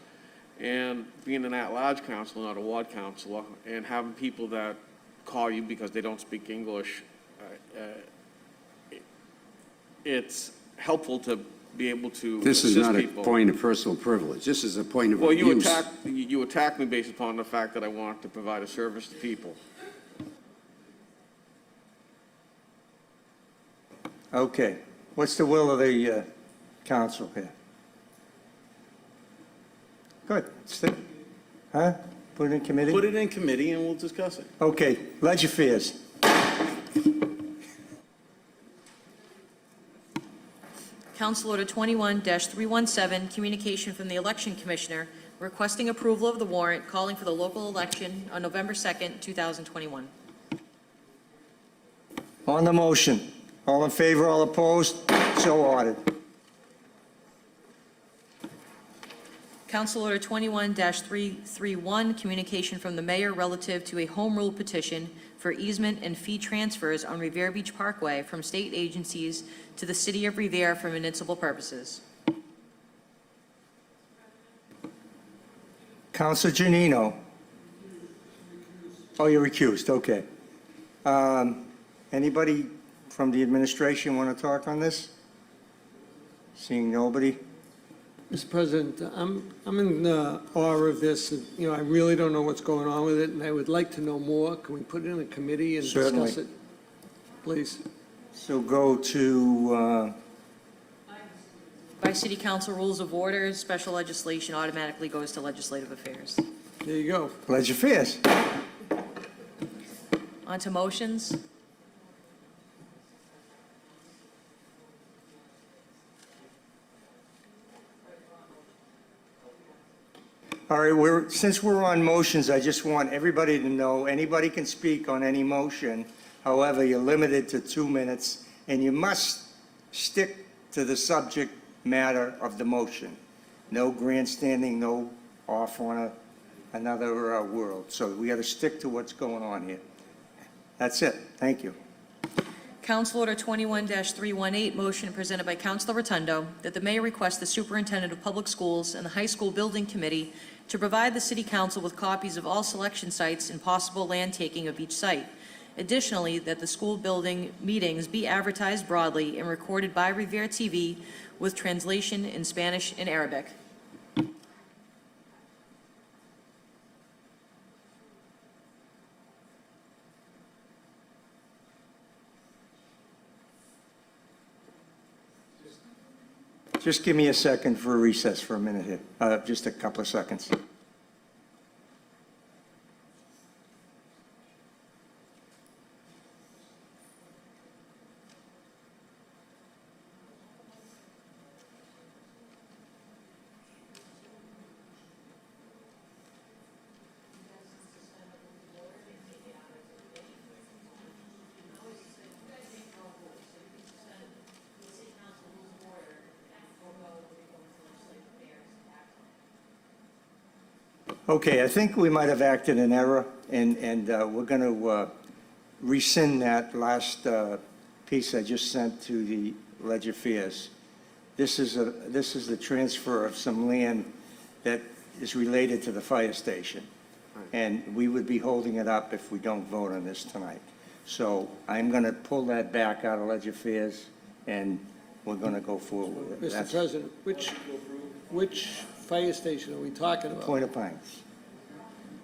And being an at-large councilor, not a ward councilor, and having people that call you because they don't speak English, it's helpful to be able to This is assist not people. a point of personal privilege. This is a point of Well, abuse. you attack me based upon the fact that I want to provide a service to people. Okay. What's the will of the council here? Good. Huh? Put it in committee? Put it in committee and we'll discuss it. Okay. Ledger Affairs. Council Order 21-317, communication from the Election Commissioner requesting approval of the warrant calling for the local election on November 2nd, 2021. On the motion. All in favor, all opposed? So ordered. Council Order 21-331, communication from the mayor relative to a home rule petition for easement and fee transfers on Revere Beach Parkway from state agencies to the city of Revere for municipal purposes. Councilor Janino. Oh, you're recused, okay. Anybody from the administration want to talk on this? Seeing nobody? Mr. President, I'm in awe of this. You know, I really don't know what's going on with it, and I would like to know more. Can we put it in a committee and Certainly. discuss it? Please. So go to, By City Council Rules of Order, special legislation automatically goes to Legislative Affairs. There you go. Ledger Affairs. On to motions. All right, since we're on motions, I just want everybody to know, anybody can speak on any motion. However, you're limited to 2 minutes, and you must stick to the subject matter of the motion. No grandstanding, no off on another world. So we got to stick to what's going on here. That's it. Thank you. Council Order 21-318, motion presented by Councilor Rotundo that the mayor request the superintendent of public schools and the high school building committee to provide the city council with copies of all selection sites and possible land taking of each site. Additionally, that the school building meetings be advertised broadly and recorded by Revere TV with translation in Spanish and Arabic. Just give me a second for a recess for a minute here, just a couple of seconds. Okay, I think we might have acted in error, and we're going to rescind that last piece I just sent to the Ledger Affairs. This is the transfer of some land that is related to the fire station, and we would be holding it up if we don't vote on this tonight. So I'm going to pull that back out of Ledger Affairs, and we're going to go forward with it. Mr. President, which fire station are we talking about? Point of Pines.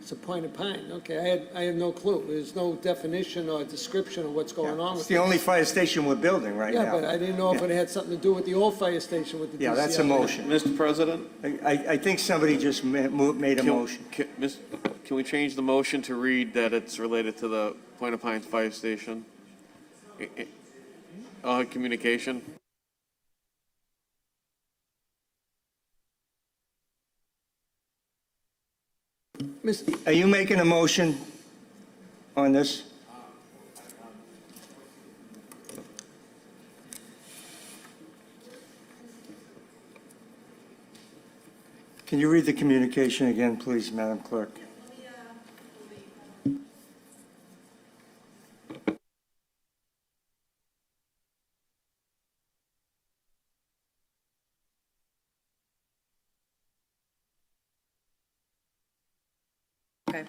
It's a Point of Pine, okay, I have no clue. There's no definition or description of what's going on with it. It's the only fire station we're building right now. Yeah, but I didn't know if it had something to do with the old fire station with the DCR. Yeah, that's a motion. Mr. President? I think somebody just made a motion. Can we change the motion to read that it's related to the Point of Pines Fire Station? Communication? Are you making a motion on this? Can you read the communication again, please, Madam Clerk? Okay.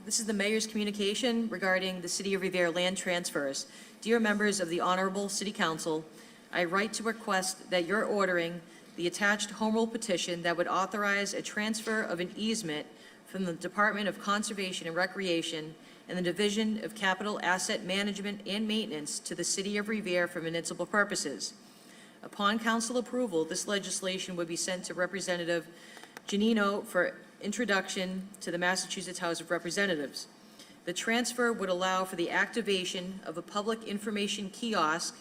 This is the mayor's communication regarding the City of Revere land transfers. Dear members of the Honorable City Council, I write to request that you're ordering the attached home rule petition that would authorize a transfer of an easement from the Department of Conservation and Recreation and the Division of Capital Asset Management and Maintenance to the City of Revere for municipal purposes. Upon council approval, this legislation would be sent to Representative Giannino for introduction to the Massachusetts House of Representatives. The transfer would allow for the activation of a public information kiosk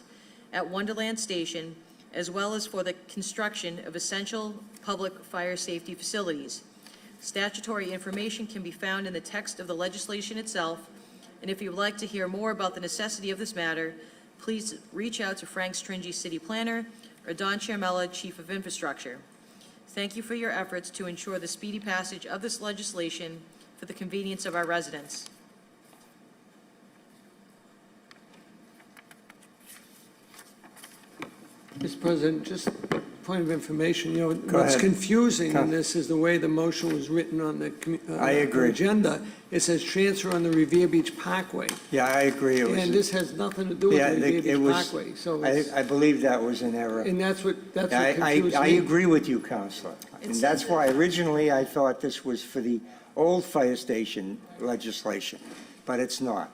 at Wonderland Station, as well as for the construction of essential public fire safety facilities. Statutory information can be found in the text of the legislation itself, and if you would like to hear more about the necessity of this matter, please reach out to Frank Stringy, City Planner, or Don Chiarmella, Chief of Infrastructure. Thank you for your efforts to ensure the speedy passage of this legislation for the convenience of our residents. Mr. President, just a point of information, you know, what's ahead. confusing in this is the way the motion was written on the I agree. agenda. It says transfer on the Revere Beach Parkway, Yeah, I agree. It was. and this has nothing to do with Yeah, the Revere it Beach was. Parkway, so it's, I believe that was an error. and that's what I confused I me. agree with you, Counselor. And that's why originally I thought this was for the old fire station legislation, but it's not.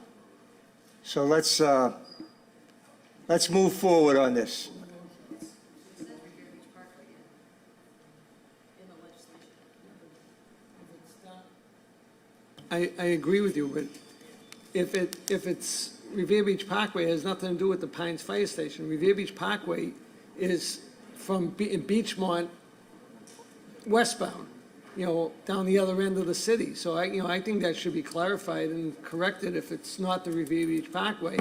So let's move forward on this. I agree with you, but if it's Revere Beach Parkway, it has nothing to do with the Pines Fire Station. Revere Beach Parkway is from Beachmont westbound, you know, down the other end of the city. So I think that should be clarified and corrected if it's not the Revere Beach Parkway.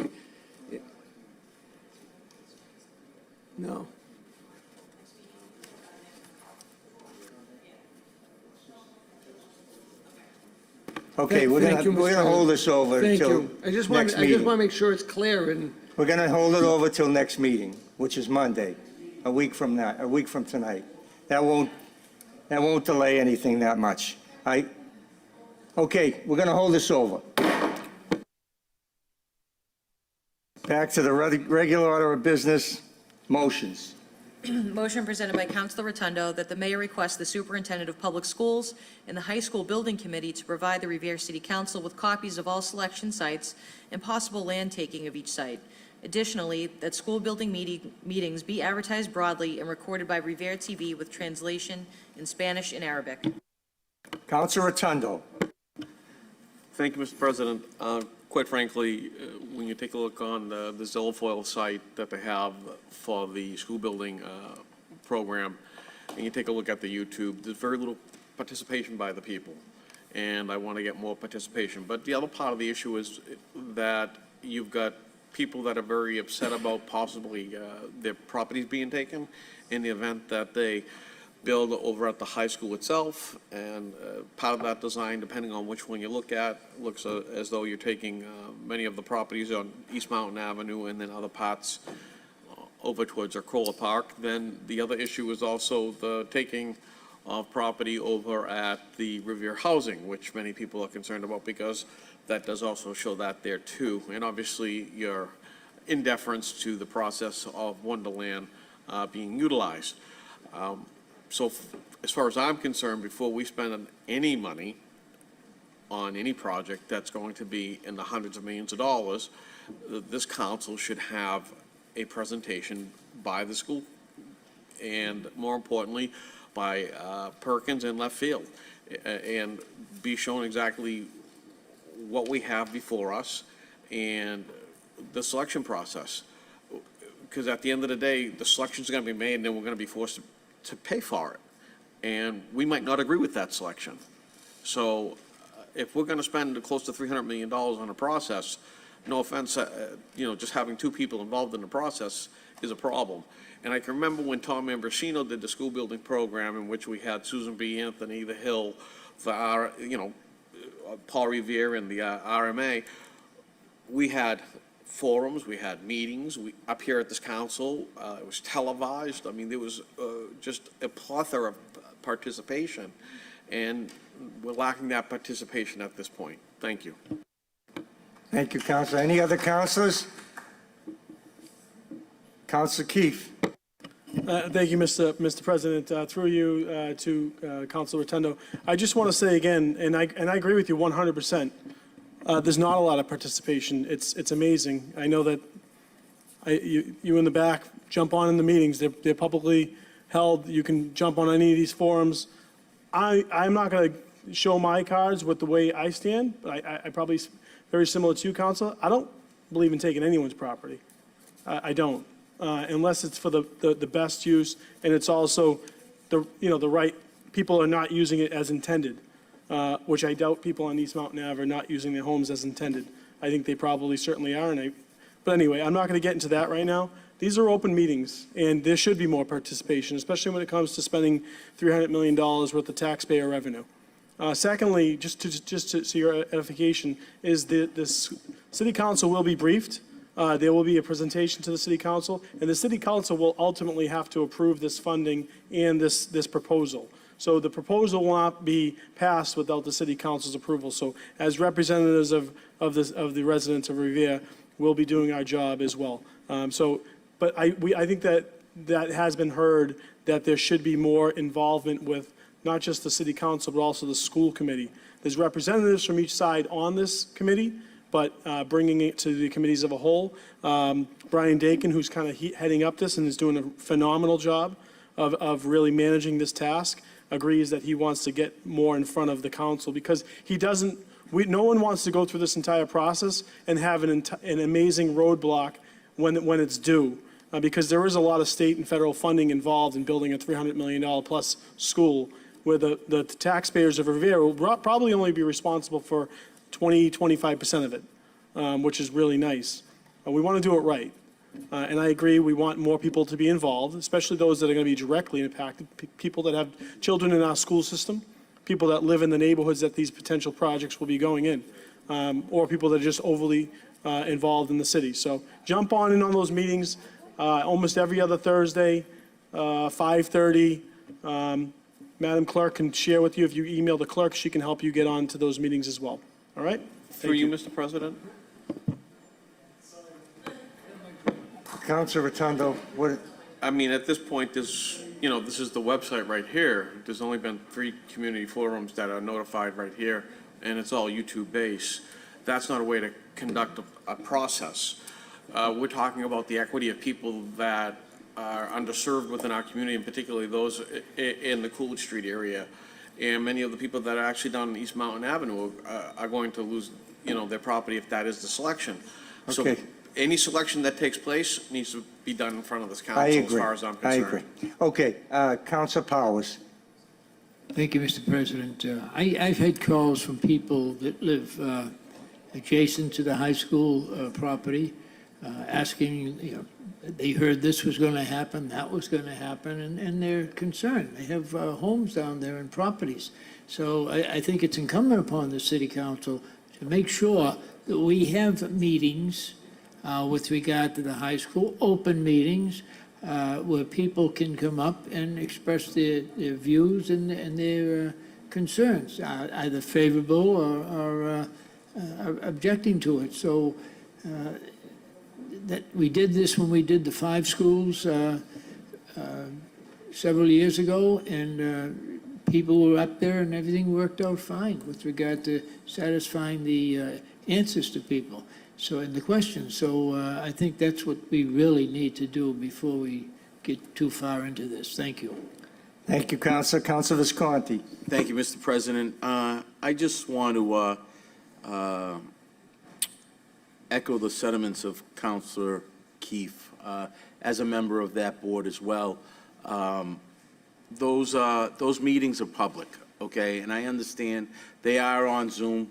No. Okay, we're Thank you, Mr. gonna President. hold this over Thank till you. I just want next to meeting. make sure it's clear, and We're gonna hold it over till next meeting, which is Monday, a week from tonight. That won't delay anything that much. Okay, we're gonna hold this over. Back to the regular order of business, motions. Motion presented by Councilor Rotundo that the mayor request the superintendent of public schools and the high school building committee to provide the Revere City Council with copies of all selection sites and possible land taking of each site, Additionally, that school building meetings be advertised broadly and recorded by Revere TV with translation in Spanish and Arabic. Councilor Rotundo. Thank you, Mr. President. Quite frankly, when you take a look on the Zilfoil site that they have for the school building program, and you take a look at the YouTube, there's very little participation by the people, and I want to get more participation. But the other part of the issue is that you've got people that are very upset about possibly their properties being taken in the event that they build over at the high school itself, and part of that design, depending on which one you look at, looks as though you're taking many of the properties on East Mountain Avenue and then other parts over towards Arcola Park. Then the other issue is also the taking of property over at the Revere housing, which many people are concerned about because that does also show that there too. And obviously, you're in deference to the process of Wonderland being utilized. So as far as I'm concerned, before we spend any money on any project that's going to be in the hundreds of millions of dollars, this council should have a presentation by the school and, more importantly, by Perkins and Left Field, and be shown exactly what we have before us and the selection process. Because at the end of the day, the selections are going to be made and then we're going to be forced to pay for it. And we might not agree with that selection. So if we're going to spend close to $300 million on a process, no offense, just having two people involved in the process is a problem. And I can remember when Tom Ambrosino did the school building program, in which we had Susan B. Anthony, the Hill, for our, Paul Revere and the RMA. We had forums, we had meetings, up here at this council, it was televised. I mean, there was just a plethora of participation, and we're lacking that participation at this point. Thank you. Thank you, Councilor. Any other councilors? Councilor Keefe. Thank you, Mr. President. Through you to Councilor Rotundo. I just want to say again, and I agree with you 100%. There's not a lot of participation. It's amazing. I know that you in the back jump on in the meetings. They're publicly held. You can jump on any of these forums. I'm not going to show my cards with the way I stand, but I probably very similar to you, Councilor. I don't believe in taking anyone's property. I don't. Unless it's for the best use, and it's also the right people are not using it as intended, which I doubt people on East Mountain Ave are not using their homes as intended. I think they probably certainly are, but anyway, I'm not going to get into that right now. These are open meetings, and there should be more participation, especially when it comes to spending $300 million worth of taxpayer revenue. Secondly, just to your edification, is this city council will be briefed. There will be a presentation to the city council, and the city council will ultimately have to approve this funding and this proposal. So the proposal will not be passed without the city council's approval. So as representatives of the residents of Revere, we'll be doing our job as well. But I think that has been heard, that there should be more involvement with not just the city council, but also the school committee. There's representatives from each side on this committee, but bringing it to the committees of a whole. Brian Dakin, who's kind of heading up this and is doing a phenomenal job of really managing this task, agrees that he wants to get more in front of the council, because no one wants to go through this entire process and have an amazing roadblock when it's due, because there is a lot of state and federal funding involved in building a $300 million plus school, where the taxpayers of Revere will probably only be responsible for 25% of it, which is really nice. We want to do it right. And I agree, we want more people to be involved, especially those that are going to be directly impacted, people that have children in our school system, people that live in the neighborhoods that these potential projects will be going in, or people that are just overly involved in the city. So jump on those meetings almost every other Thursday, 5:30. Madam Clerk can share with you. If you email the clerk, she can help you get on to those meetings as well. All right? Through you, Mr. President. Councilor Rotundo, what? I mean, at this point, this is the website right here. There's only been 3 community forums that are notified right here, and it's all YouTube-based. That's not a way to conduct a process. we're talking about the equity of people that are underserved within our community, and particularly those in the Coolidge Street area. And many of the people that are actually down East Mountain Avenue are going to lose, their property if that is the selection. So Okay. any selection that takes place needs to be done in front of this I council, as agree. far as I'm I concerned. agree. Okay, Council Powers. Thank you, Mr. President. I've had calls from people that live adjacent to the high school property, asking, they heard this was going to happen, that was going to happen, and they're concerned. They have homes down there and properties. So I think it's incumbent upon the city council to make sure that we have meetings with regard to the high school, open meetings, where people can come up and express their views and their concerns, either favorable or objecting to it. So that we did this when we did the 5 schools several years ago, and people were up there and everything worked out fine with regard to satisfying the answers to people. So, in the questions. So I think that's what we really need to do before we get too far into this. Thank you. Thank you, Council. Council Visconti. Thank you, Mr. President. I just want to echo the sentiments of Councilor Keefe. As a member of that board as well, those meetings are public, okay? And I understand they are on Zoom,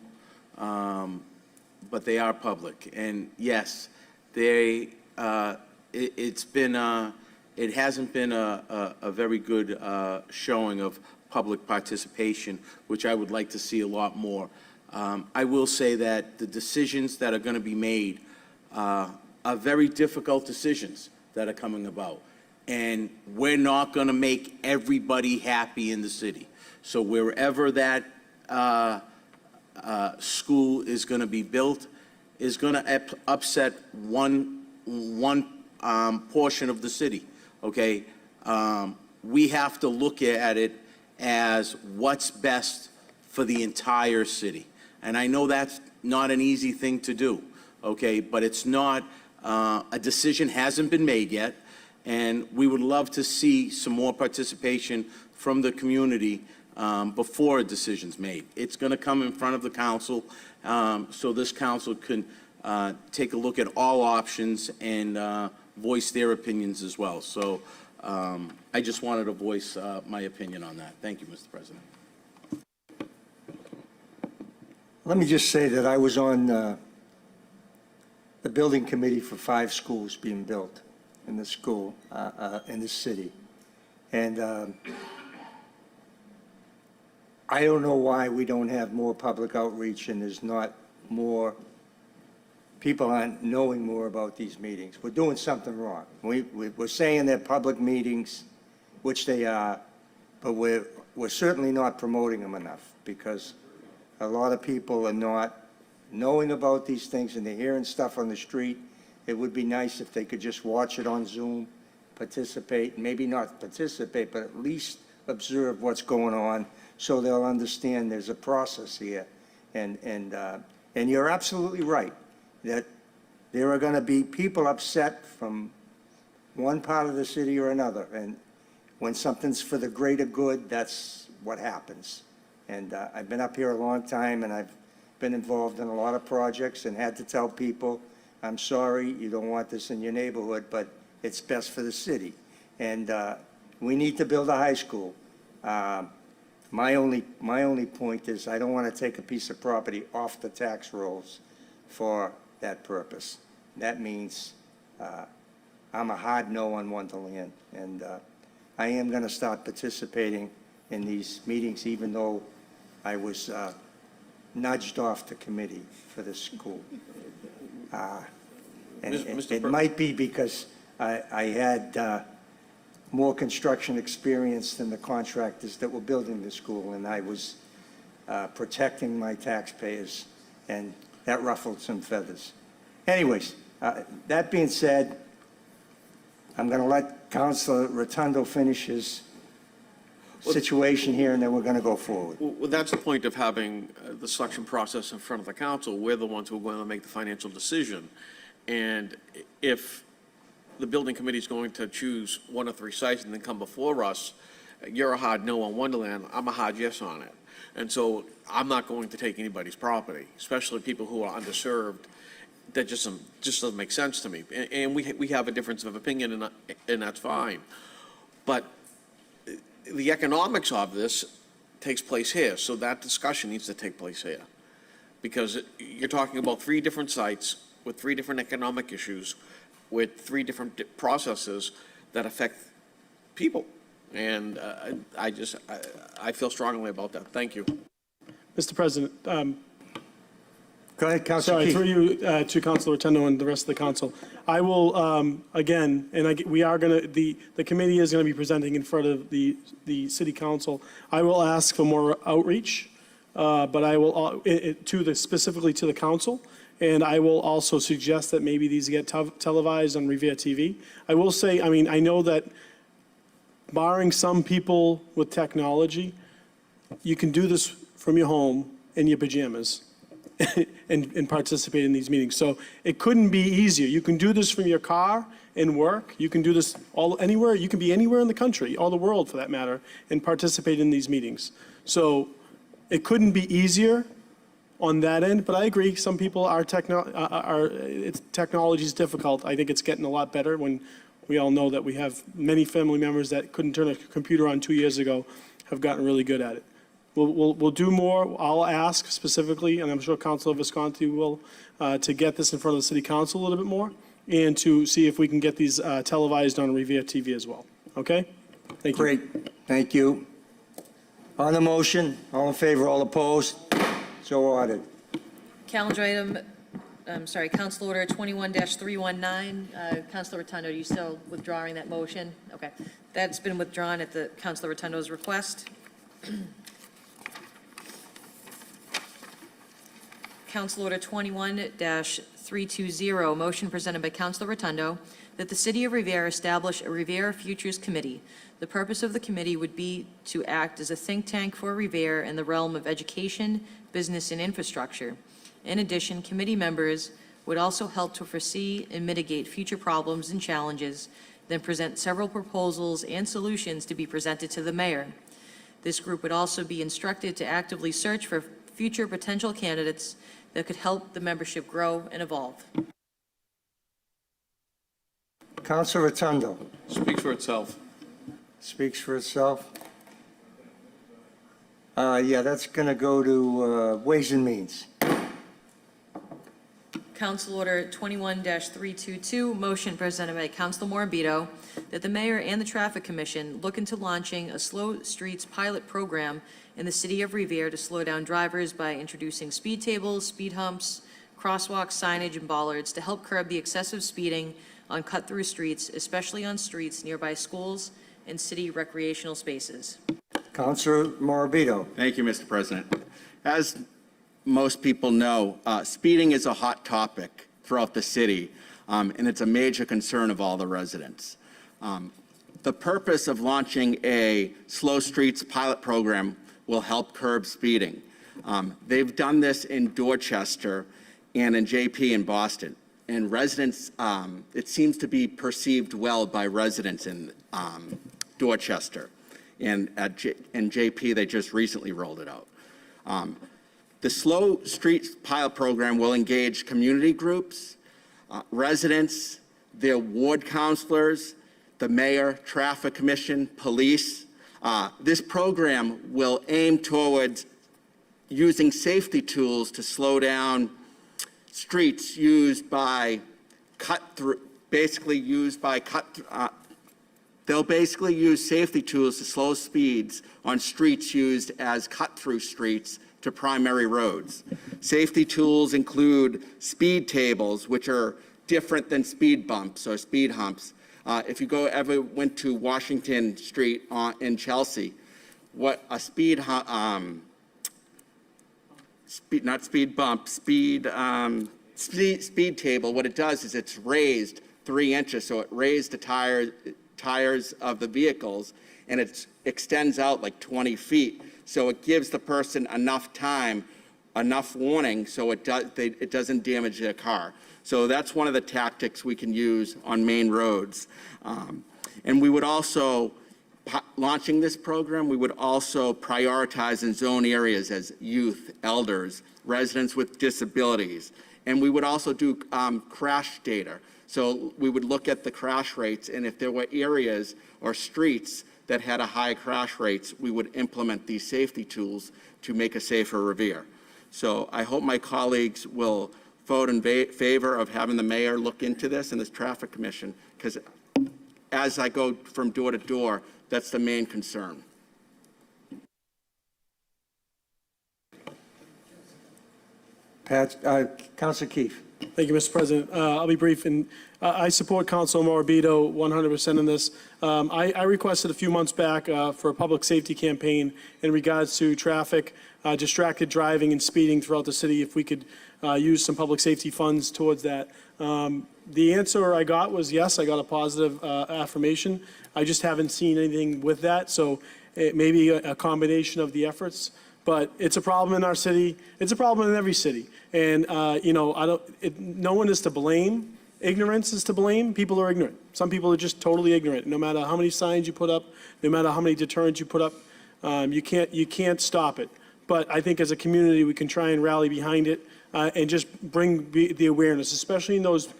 but they are public. And yes, it hasn't been a very good showing of public participation, which I would like to see a lot more. I will say that the decisions that are going to be made are very difficult decisions that are coming about. And we're not going to make everybody happy in the city. So wherever that school is going to be built is going to upset one portion of the city, okay? We have to look at it as what's best for the entire city. And I know that's not an easy thing to do, okay? But it's not, a decision hasn't been made yet, and we would love to see some more participation from the community before a decision's made. It's going to come in front of the council, so this council can take a look at all options and voice their opinions as well. So I just wanted to voice my opinion on that. Thank you, Mr. President. Let me just say that I was on the building committee for 5 schools being built in the school, in the city. And I don't know why we don't have more public outreach and there's not more, people aren't knowing more about these meetings. We're doing something wrong. We're saying they're public meetings, which they are, but we're certainly not promoting them enough, because a lot of people are not knowing about these things and they're hearing stuff on the street. It would be nice if they could just watch it on Zoom, participate, maybe not participate, but at least observe what's going on so they'll understand there's a process here. And you're absolutely right that there are going to be people upset from one part of the city or another. And when something's for the greater good, that's what happens. And I've been up here a long time, and I've been involved in a lot of projects and had to tell people, I'm sorry, you don't want this in your neighborhood, but it's best for the city. And we need to build a high school. My only point is I don't want to take a piece of property off the tax rolls for that purpose. That means I'm a hard no on Wonderland, and I am going to start participating in these meetings, even though I was nudged off the committee for this school. And it might be because I had more construction experience than the contractors that were building the school, and I was protecting my taxpayers, and that ruffled some feathers. Anyways, that being said, I'm going to let Councilor Rotundo finish his situation here, and then we're going to go forward. Well, that's the point of having the selection process in front of the council. We're the ones who are going to make the financial decision. And if the building committee is going to choose one of 3 sites and then come before us, you're a hard no on Wonderland, I'm a hard yes on it. And so I'm not going to take anybody's property, especially people who are underserved. That just doesn't make sense to me. And we have a difference of opinion, and that's fine. But the economics of this takes place here, so that discussion needs to take place here. Because you're talking about 3 different sites with 3 different economic issues, with 3 different processes that affect people. And I feel strongly about that. Thank you. Mr. President, Go ahead, Councilor sorry, Keith. through you to Councilor Rotundo and the rest of the council. I will, again, and we are going to, the committee is going to be presenting in front of the city council. I will ask for more outreach, but I will, specifically to the council, and I will also suggest that maybe these get televised on Revere TV. I will say, I mean, I know that barring some people with technology, you can do this from your home in your pajamas and participate in these meetings. So it couldn't be easier. You can do this from your car and work. You can do this anywhere. You can be anywhere in the country, all the world for that matter, and participate in these meetings. So it couldn't be easier on that end, but I agree, some people technology is difficult. I think it's getting a lot better when we all know that we have many family members that couldn't turn a computer on 2 years ago, have gotten really good at it. We'll do more. I'll ask specifically, and I'm sure Councilor Visconti will, to get this in front of the city council a little bit more, and to see if we can get these televised on Revere TV as well. Okay? Thank you. Great, thank you. On the motion, all in favor, all opposed? So ordered. Calendar item, Council Order 21-319. Councilor Rotundo, are you still withdrawing that motion? Okay. That's been withdrawn at the Councilor Rotundo's request. Council Order 21-320, motion presented by Councilor Rotundo that the City of Revere establish a Revere Futures Committee. The purpose of the committee would be to act as a think tank for Revere in the realm of education, business, and infrastructure. In addition, committee members would also help to foresee and mitigate future problems and challenges, then present several proposals and solutions to be presented to the mayor. This group would also be instructed to actively search for future potential candidates that could help the membership grow and evolve. Councilor Rotundo. Speaks for itself. Speaks for itself. Yeah, that's going to go to Ways and Means. Council Order 21-322, motion presented by Councilor Morabito that the mayor and the Traffic Commission look into launching a slow streets pilot program in the city of Revere to slow down drivers by introducing speed tables, speed humps, crosswalks, signage, and bollards to help curb the excessive speeding on cut-through streets, especially on streets nearby schools and city recreational spaces. Councilor Morabito. Thank you, Mr. President. As most people know, speeding is a hot topic throughout the city, and it's a major concern of all the residents. The purpose of launching a slow streets pilot program will help curb speeding. They've done this in Dorchester and in JP in Boston. And residents, it seems to be perceived well by residents in Dorchester. And in JP, they just recently rolled it out. The Slow Streets Pilot Program will engage community groups, residents, their ward counselors, the mayor, traffic commission, police. This program will aim towards using safety tools to slow down streets used by cut-through, they'll basically use safety tools to slow speeds on streets used as cut-through streets to primary roads. Safety tools include speed tables, which are different than speed bumps or speed humps. If you ever went to Washington Street in Chelsea, what a speed table, what it does is it's raised 3 inches, so it raised the tires of the vehicles, and it extends out like 20 feet. So it gives the person enough time enough warning so it doesn't damage their car. So that's one of the tactics we can use on main roads. And we would also, launching this program, we would also prioritize and zone areas as youth, elders, residents with disabilities. And we would also do crash data. So we would look at the crash rates, and if there were areas or streets that had a high crash rates, we would implement these safety tools to make a safer Revere. So I hope my colleagues will vote in favor of having the mayor look into this and this traffic commission, because as I go from door to door, that's the main concern. Councilor Keefe. Thank you, Mr. President. I'll be brief, and I support Council Morbido 100% in this. I requested a few months back for a public safety campaign in regards to traffic, distracted driving and speeding throughout the city, if we could use some public safety funds towards that. The answer I got was yes, I got a positive affirmation. I just haven't seen anything with that, so it may be a combination of the efforts. But it's a problem in our city. It's a problem in every city. And, no one is to blame. Ignorance is to blame. People are ignorant. Some people are just totally ignorant. No matter how many signs you put up, no matter how many deterrents you put up, you can't stop it. But I think as a community, we can try and rally behind it and just bring the awareness, especially in those,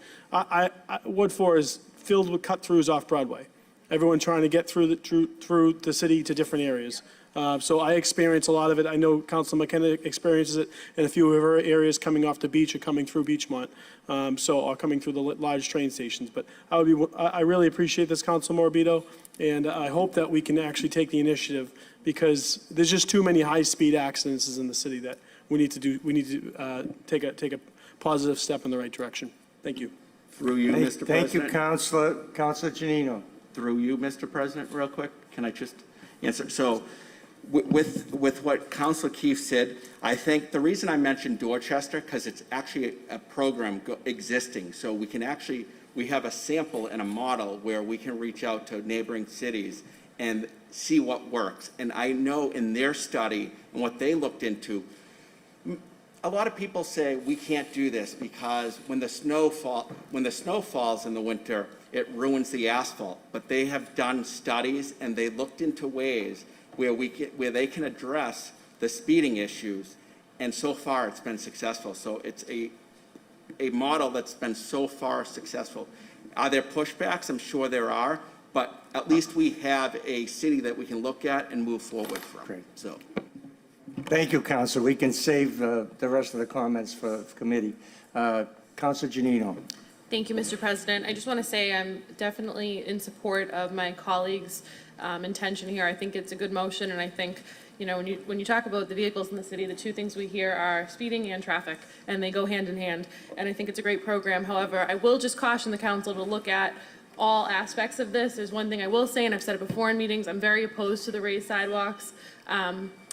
Ward 4 is filled with cut-throughs off Broadway. Everyone trying to get through the city to different areas. So I experience a lot of it. I know Council McKenna experiences it in a few of her areas coming off the beach or coming through Beachmont, or coming through the large train stations. But I really appreciate this, Council Morbido, and I hope that we can actually take the initiative, because there's just too many high-speed accidents in the city that we need to take a positive step in the right direction. Thank you. Through you, Mr. President. Thank you, Councilor Janino. Through you, Mr. President, real quick, can I just answer? So with what Councilor Keefe said, I think the reason I mentioned Dorchester, because it's actually a program existing. So we have a sample and a model where we can reach out to neighboring cities and see what works. And I know in their study and what they looked into, a lot of people say we can't do this because when the snow falls in the winter, it ruins the asphalt. But they have done studies and they looked into ways where they can address the speeding issues, and so far it's been successful. So it's a model that's been so far successful. Are there pushbacks? I'm sure there are, but at least we have a city that we can look at and move forward from. Great. So. Thank you, Councilor. We can save the rest of the comments for committee. Councilor Janino. Thank you, Mr. President. I just want to say I'm definitely in support of my colleagues' intention here. I think it's a good motion, and I think, when you talk about the vehicles in the city, the two things we hear are speeding and traffic, and they go hand in hand, and I think it's a great program. However, I will just caution the council to look at all aspects of this. There's one thing I will say, and I've said it before in meetings, I'm very opposed to the raised sidewalks.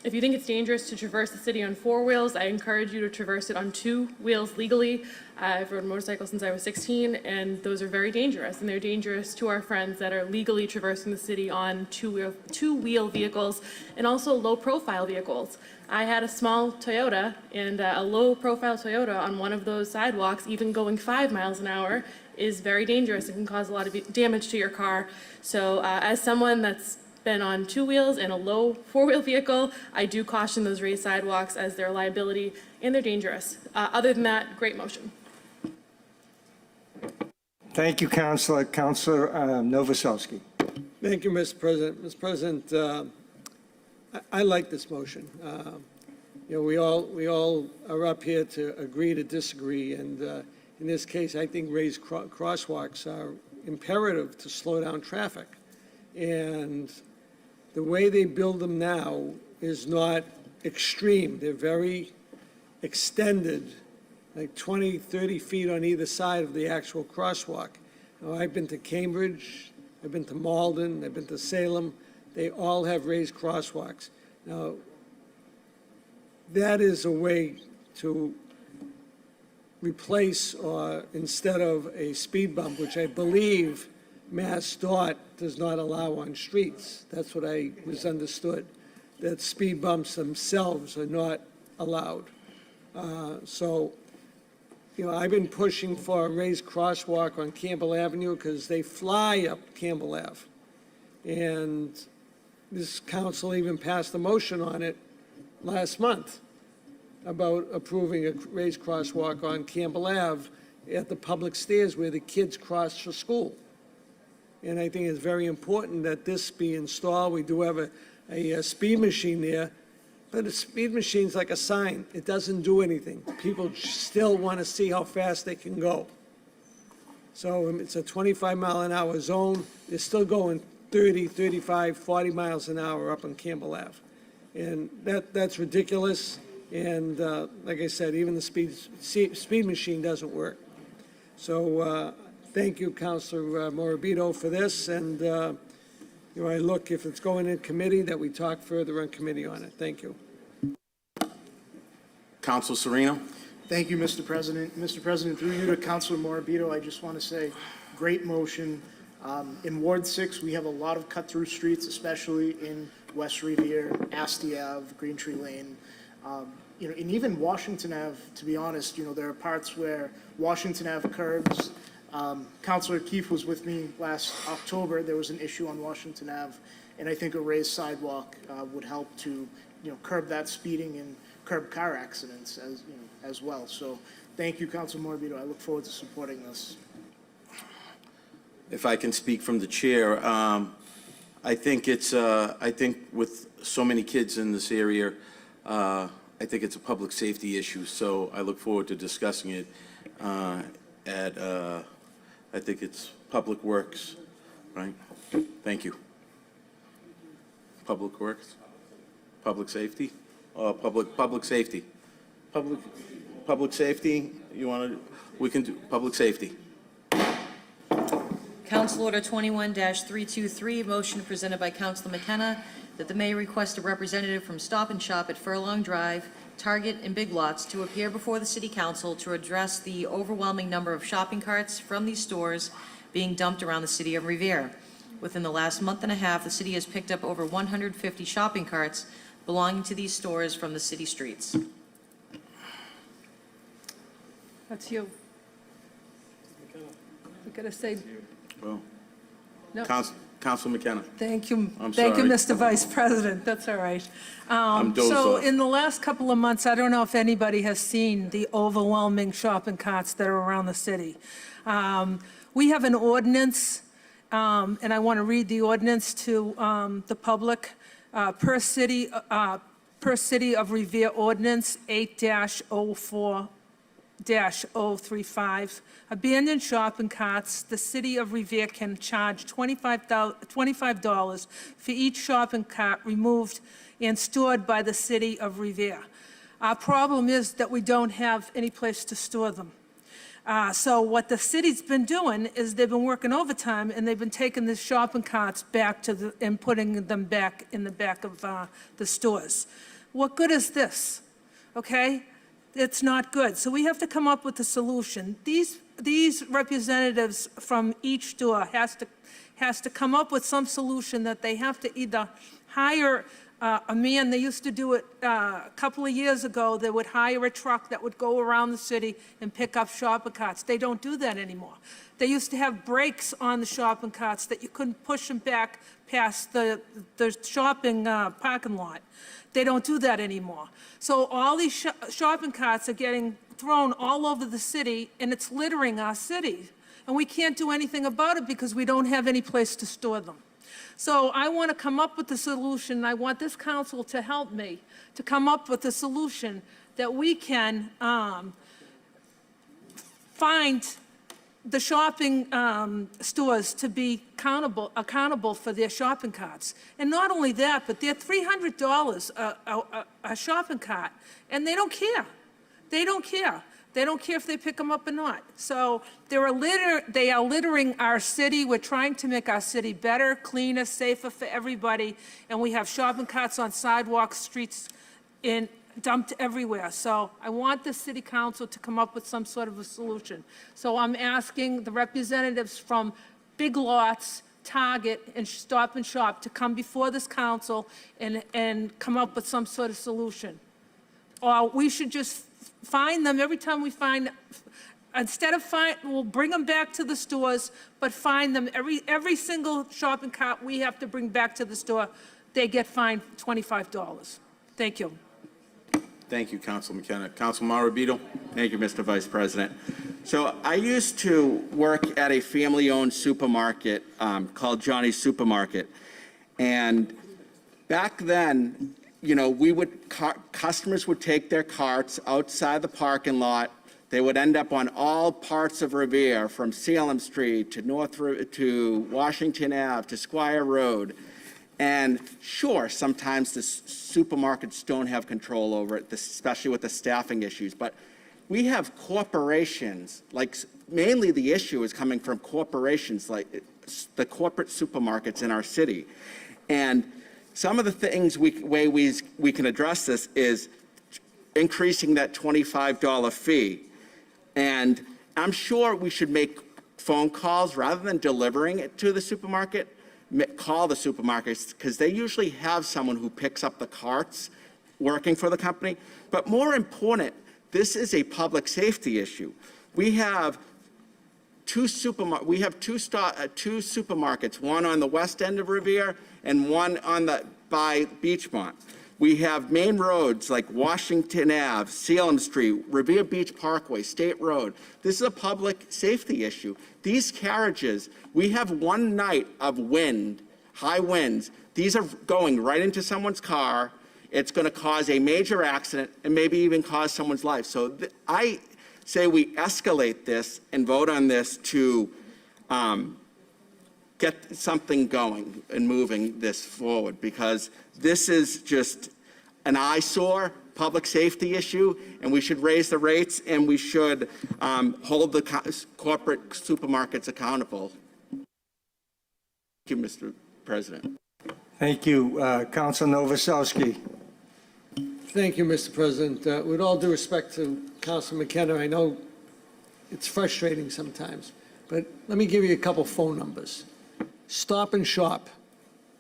If you think it's dangerous to traverse the city on 4 wheels, I encourage you to traverse it on 2 wheels legally. I've rode a motorcycle since I was 16, and those are very dangerous, and they're dangerous to our friends that are legally traversing the city on two-wheel vehicles, and also low-profile vehicles. I had a small Toyota, and a low-profile Toyota on one of those sidewalks, even going 5 miles an hour, is very dangerous and can cause a lot of damage to your car. So as someone that's been on 2 wheels and a low 4-wheel vehicle, I do caution those raised sidewalks as they're a liability and they're dangerous. Other than that, great motion. Thank you, Councilor. Councilor Novoselsky. Thank you, Mr. President. Mr. President, I like this motion. We all are up here to agree to disagree, and in this case, I think raised crosswalks are imperative to slow down traffic. And the way they build them now is not extreme. They're very extended, like 20, 30 feet on either side of the actual crosswalk. Now, I've been to Cambridge, I've been to Malden, I've been to Salem. They all have raised crosswalks. Now, that is a way to replace, or instead of a speed bump, which I believe Mass DOT does not allow on streets. That's what I was understood, that speed bumps themselves are not allowed. So, I've been pushing for a raised crosswalk on Campbell Avenue because they fly up Campbell Ave. And this council even passed a motion on it last month about approving a raised crosswalk on Campbell Ave at the public stairs where the kids cross for school. And I think it's very important that this be installed. We do have a speed machine there, but a speed machine's like a sign. It doesn't do anything. People still want to see how fast they can go. So it's a 25-mile-an-hour zone. They're still going 30, 35, 40 miles an hour up on Campbell Ave. And that's ridiculous. And like I said, even the speed machine doesn't work. So thank you, Councilor Morabito, for this. And I look, if it's going in committee, that we talk further on committee on it. Thank you. Council Sereno? Thank you, Mr. President. Mr. President, through you to Councilor Morabito, I just want to say, great motion. In Ward 6, we have a lot of cut-through streets, especially in West Revere, Asti Ave, Green Tree Lane. And even Washington Ave, to be honest, there are parts where Washington Ave curbs. Councilor Keefe was with me last October. There was an issue on Washington Ave, and I think a raised sidewalk would help to, curb that speeding and curb car accidents as well. So thank you, Councilor Morabito. I look forward to supporting this. If I can speak from the chair, I think with so many kids in this area, I think it's a public safety issue, so I look forward to discussing it I think it's Public Works, right? Thank you. Public Works? Public Safety? Public Safety. Public Safety, we can do Public Safety. Council Order 21-323, motion presented by Councilor McKenna that the mayor request a representative from Stop and Shop at Furlong Drive, Target, and Big Lots to appear before the City Council to address the overwhelming number of shopping carts from these stores being dumped around the city of Revere. Within the last month and a half, the city has picked up over 150 shopping carts belonging to these stores from the city streets. That's you. You gotta say, Well, no. Council McKenna. Thank you. I'm Thank you, sorry. Mr. Vice President. That's all right. I'm dozed So off. in the last couple of months, I don't know if anybody has seen the overwhelming shopping carts that are around the city. We have an ordinance, and I want to read the ordinance to the public. Per City of Revere Ordinance 8-04-035, abandoned shopping carts, the city of Revere can charge $25 for each shopping cart removed and stored by the city of Revere. Our problem is that we don't have any place to store them. So what the city's been doing is they've been working overtime, and they've been taking the shopping carts back to and putting them back in the back of the stores. What good is this? Okay? It's not good. So we have to come up with a solution. These representatives from each store has to come up with some solution that they have to either hire a man. They used to do it a couple of years ago. They would hire a truck that would go around the city and pick up shopping carts. They don't do that anymore. They used to have brakes on the shopping carts that you couldn't push them back past the shopping parking lot. They don't do that anymore. So all these shopping carts are getting thrown all over the city, and it's littering our city. And we can't do anything about it because we don't have any place to store them. So I want to come up with a solution, and I want this council to help me to come up with a solution that we can find the shopping stores to be accountable for their shopping carts. And not only that, but they're $300 a shopping cart, and they don't care. They don't care. They don't care if they pick them up or not. So they are littering our city. We're trying to make our city better, cleaner, safer for everybody, and we have shopping carts on sidewalks, streets, dumped everywhere. So I want the city council to come up with some sort of a solution. So I'm asking the representatives from Big Lots, Target, and Stop and Shop to come before this council and come up with some sort of solution. Or we should just Find them every time we find, instead of we'll bring them back to the stores, but find them, every single shopping cart we have to bring back to the store, they get fined $25. Thank you. Thank you, Council McKenna. Council Marabito? Thank you, Mr. Vice President. So I used to work at a family-owned supermarket called Johnny's Supermarket. And back then, you know, customers would take their carts outside the parking lot. They would end up on all parts of Revere, from Salem Street to Washington Ave to Squire Road. And sure, sometimes the supermarkets don't have control over it, especially with the staffing issues. But we have corporations, like mainly the issue is coming from corporations, like the corporate supermarkets in our city. And some of the things we can address this is increasing that $25 fee. And I'm sure we should make phone calls rather than delivering it to the supermarket. Call the supermarkets, because they usually have someone who picks up the carts working for the company. But more important, this is a public safety issue. We have two supermarkets, one on the west end of Revere and one by Beachmont. We have main roads like Washington Ave, Salem Street, Revere Beach Parkway, State Road. This is a public safety issue. These carriages, we have one night of wind, high winds. These are going right into someone's car. It's going to cause a major accident and maybe even cause someone's life. So I say we escalate this and vote on this to get something going and moving this forward, because this is just an eyesore public safety issue, and we should raise the rates, and we should hold the corporate supermarkets accountable. Thank you, Mr. President. Thank you. Council Novoselsky. Thank you, Mr. President. With all due respect to Council McKenna, I know it's frustrating sometimes, but let me give you a couple phone numbers. Stop and Shop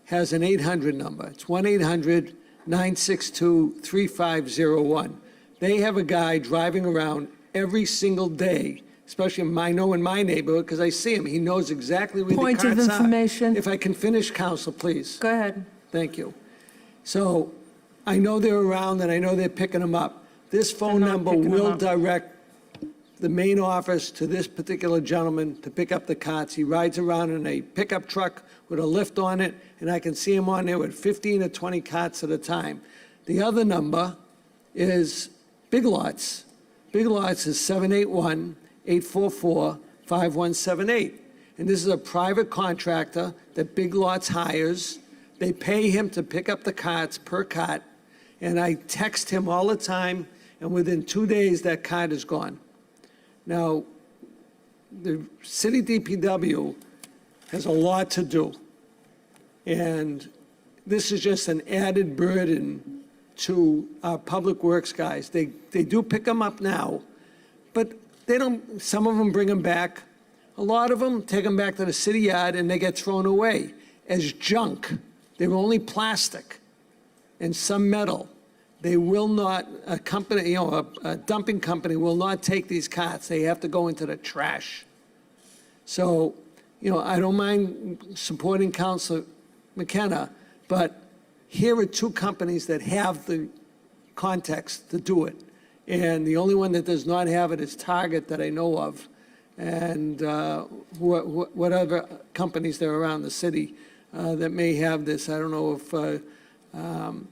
has an 800 number. It's 1-800-962-3501. They have a guy driving around every single day, especially in my neighborhood, because I see him. He knows exactly where the carts are. Point of information. If I can finish, Council, please. Go ahead. Thank you. So I know they're around, and I know they're picking them up. This phone number will direct the main office to this particular gentleman to pick up the carts. He rides around in a pickup truck with a lift on it, and I can see him on there with 15 or 20 carts at a time. The other number is Big Lots. Big Lots is 781-844-5178. And this is a private contractor that Big Lots hires. They pay him to pick up the carts per cart, and I text him all the time, and within 2 days, that cart is gone. Now, the city DPW has a lot to do, and this is just an added burden to our public works guys. They do pick them up now, but they don't, some of them bring them back. A lot of them take them back to the city yard and they get thrown away as junk. They're only plastic and some metal. They will not, a company, a dumping company will not take these carts. They have to go into the trash. So, I don't mind supporting Councilor McKenna, but here are two companies that have the context to do it. And the only one that does not have it is Target that I know of. And what other companies there are around the city that may have this. I don't know if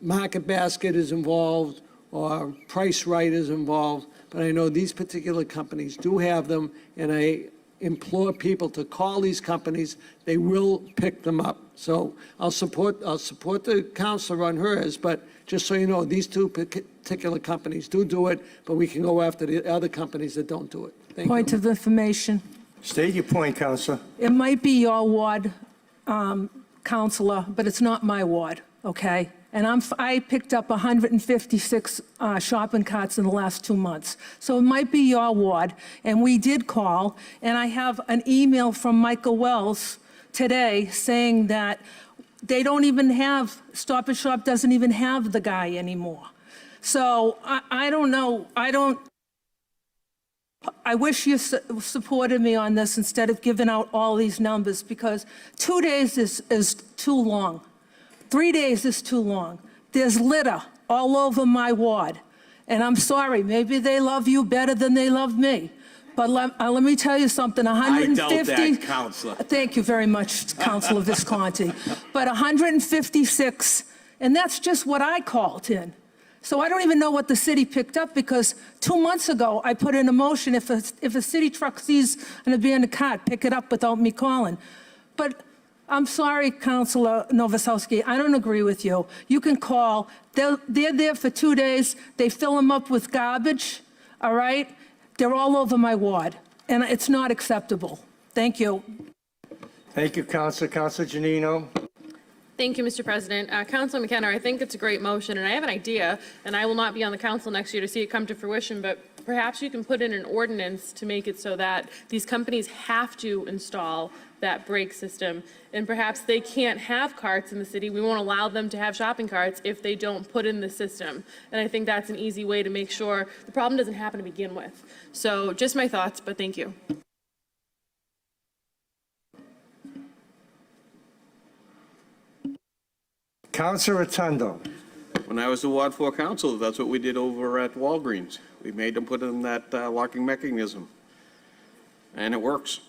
Market Basket is involved or Price Right is involved, but I know these particular companies do have them, and I implore people to call these companies. They will pick them up. So I'll support the councilor on hers, but just so you know, these two particular companies do it, but we can go after the other companies that don't do it. Thank you. Point of information. State your point, Councilor. It might be your ward, Counselor, but it's not my ward, okay? And I picked up 156 shopping carts in the last 2 months. So it might be your ward, and we did call, and I have an email from Michael Wells today saying that they don't even have, Stop and Shop doesn't even have the guy anymore. So I don't know, I wish you supported me on this instead of giving out all these numbers, because 2 days is too long. 3 days is too long. There's litter all over my ward. And I'm sorry, maybe they love you better than they love me. But let me tell you something, 150... I doubt that, Counselor. Thank you very much, Councilor Visconti. But 156, and that's just what I called in. So I don't even know what the city picked up, because 2 months ago, I put in a motion, if a city truck sees an abandoned cart, pick it up without me calling. But I'm sorry, Councilor Novoselsky, I don't agree with you. You can call. They're there for 2 days. They fill them up with garbage, all right? They're all over my ward, and it's not acceptable. Thank you. Thank you, Councilor. Councilor Janino. Thank you, Mr. President. Councilor McKenna, I think it's a great motion, and I have an idea, and I will not be on the council next year to see it come to fruition, but perhaps you can put in an ordinance to make it so that these companies have to install that brake system, and perhaps they can't have carts in the city. We won't allow them to have shopping carts if they don't put in the system. And I think that's an easy way to make sure the problem doesn't happen to begin with. So just my thoughts, but thank you. Councilor Rotundo. When I was the Ward 4 council, that's what we did over at Walgreens. We made them put in that locking mechanism, and it works.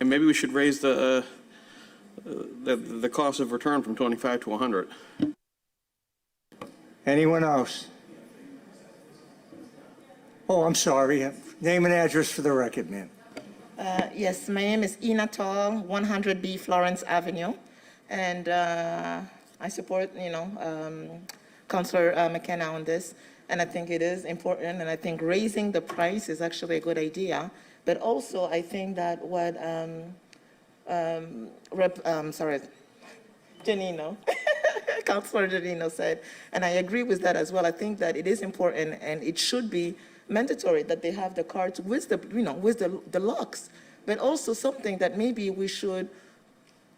And maybe we should raise the cost of return from 25 to 100. Anyone else? Oh, I'm sorry. Name and address for the record, ma'am. Yes, my name is Ina Tall, 100B Florence Avenue, and I support, Councilor McKenna on this, and I think it is important, and I think raising the price is actually a good idea. But also, I think that what Janino, Councilor Janino said, and I agree with that as well. I think that it is important, and it should be mandatory that they have the cards with the locks. But also something that maybe we should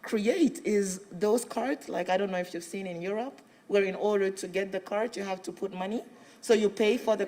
create is those cards, like I don't know if you've seen in Europe, where in order to get the card, you have to put money. So you pay for the,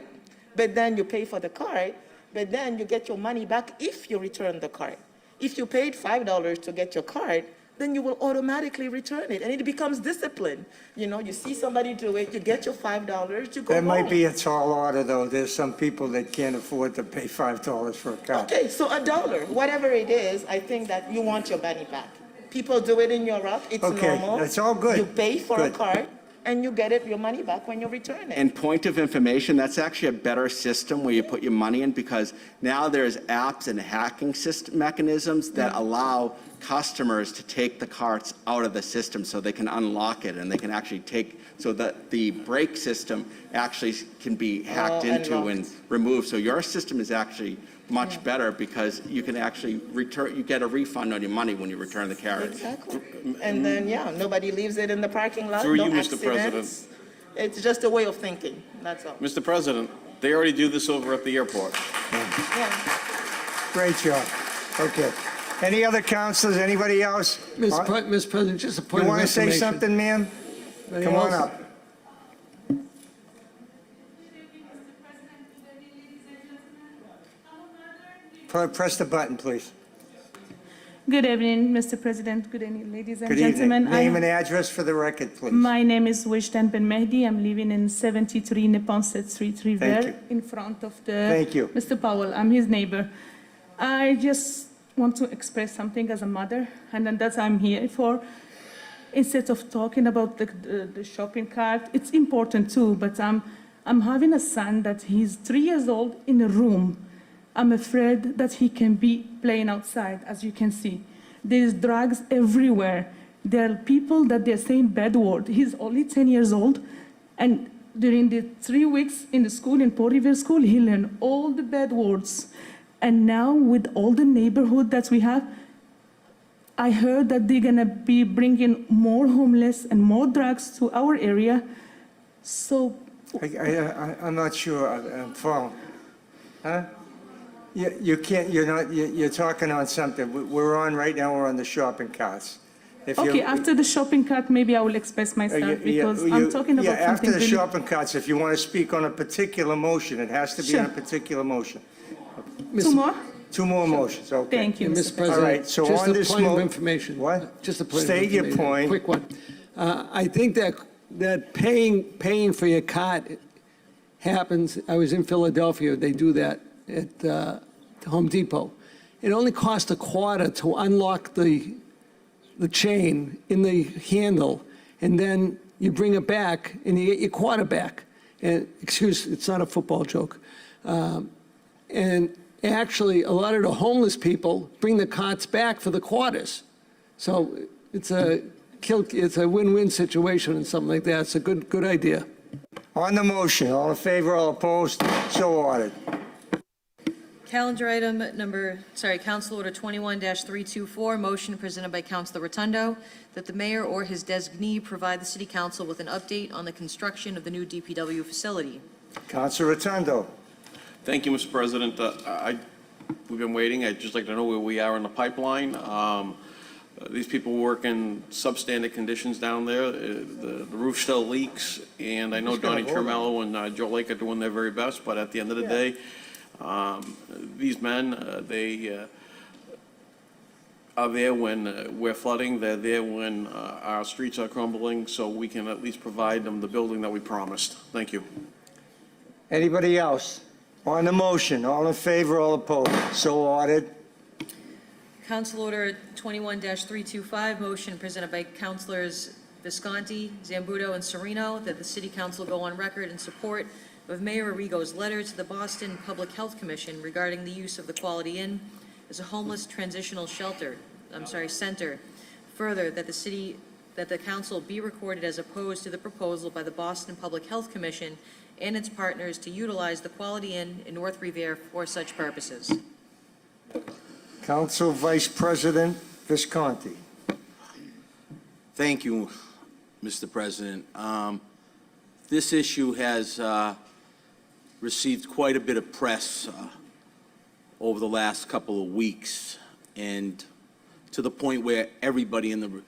but then you pay for the card, but then you get your money back if you return the card. If you paid $5 to get your card, then you will automatically return it, and it becomes discipline. You see somebody do it, you get your $5, you go That home. might be a tall order, though. There's some people that can't afford to pay $5 for a car. Okay, so $1, whatever it is, I think that you want your money back. People do it in Europe, it's Okay, normal. that's all good. You pay for a Good. card, and you get your money back when you return it. And point of information, that's actually a better system where you put your money in, because now there's apps and hacking mechanisms that allow customers to take the carts out of the system so they can unlock it, and they can actually take, so that the brake system actually can be hacked into and removed. So your system is actually much better, because you can actually return, you get a refund on your money when you return the carriage. Exactly. And then, nobody leaves it in the parking lot, Through no you, Mr. President. accidents. It's just a way of thinking, that's all. Mr. President, they already do this over at the airport. Yeah. Great job. Okay. Any other councilors, anybody else? Mr. President, just a point You of want to say information. something, ma'am? Anybody Come on else? up. Press the button, please. Good evening, Mr. President. Good evening, ladies and Good evening. gentlemen. Name and address for the record, please. My name is Wishdan Ben Mehdi. I'm living in 73 Neponset Street, Revere, you. in front of the... Thank you. Mr. Powell, I'm his neighbor. I just want to express something as a mother, and then that's what I'm here for. Instead of talking about the shopping cart, it's important too, but I'm having a son that he's 3 years old in a room. I'm afraid that he can be playing outside, as you can see. There's drugs everywhere. There are people that they're saying bad word. He's only 10 years old, and during the 3 weeks in the school, in Port Revere School, he learned all the bad words. And now, with all the neighborhood that we have, I heard that they're gonna be bringing more homeless and more drugs to our area. So I'm not sure I'm following. Huh? You can't, you're talking on something. We're on, right now, we're on the shopping carts. Okay, after the shopping cart, maybe I will express myself because I'm talking about Yeah, after something the really... shopping carts, if you want to speak on a particular motion, it has to be on a Sure. particular motion. Two more? Two more motions, okay. Thank you, Mr. Mr. President. All right, so just on a this point of mo- information. What? Just a point of State your information. point. Quick one. I think that paying for your cart happens, I was in Philadelphia, they do that at Home Depot. It only costs $0.25 to unlock the chain in the handle, and then you bring it back and you get your quarter back. And, it's not a football joke. And actually, a lot of the homeless people bring the carts back for the quarters. So it's a win-win situation and something like that. It's a good idea. On the motion, all in favor, all opposed, so ordered. Calendar item Council Order 21-324, motion presented by Councilor Rotundo that the mayor or his designee provide the city council with an update on the construction of the new DPW facility. Councilor Rotundo. Thank you, Mr. President. We've been waiting. I'd just like to know where we are in the pipeline. These people work in substandard conditions down there. The roof still leaks, and I know Donnie Tremello and Joe Lake are doing their very best, but at the end of the day, these men, they are there when we're flooding. They're there when our streets are crumbling, so we can at least provide them the building that we promised. Thank you. Anybody else? On the motion, all in favor, all opposed, so ordered. Council Order 21-325, motion presented by Councilors Visconti, Zambuto, and Sereno that the City Council go on record in support of Mayor Arrigo's letter to the Boston Public Health Commission regarding the use of the Quality Inn as a homeless transitional center. Further, that the council be recorded as opposed to the proposal by the Boston Public Health Commission and its partners to utilize the Quality Inn in North Revere for such purposes. Council Vice President Visconti. Thank you, Mr. President. This issue has received quite a bit of press over the last couple of weeks, and to the point where everybody in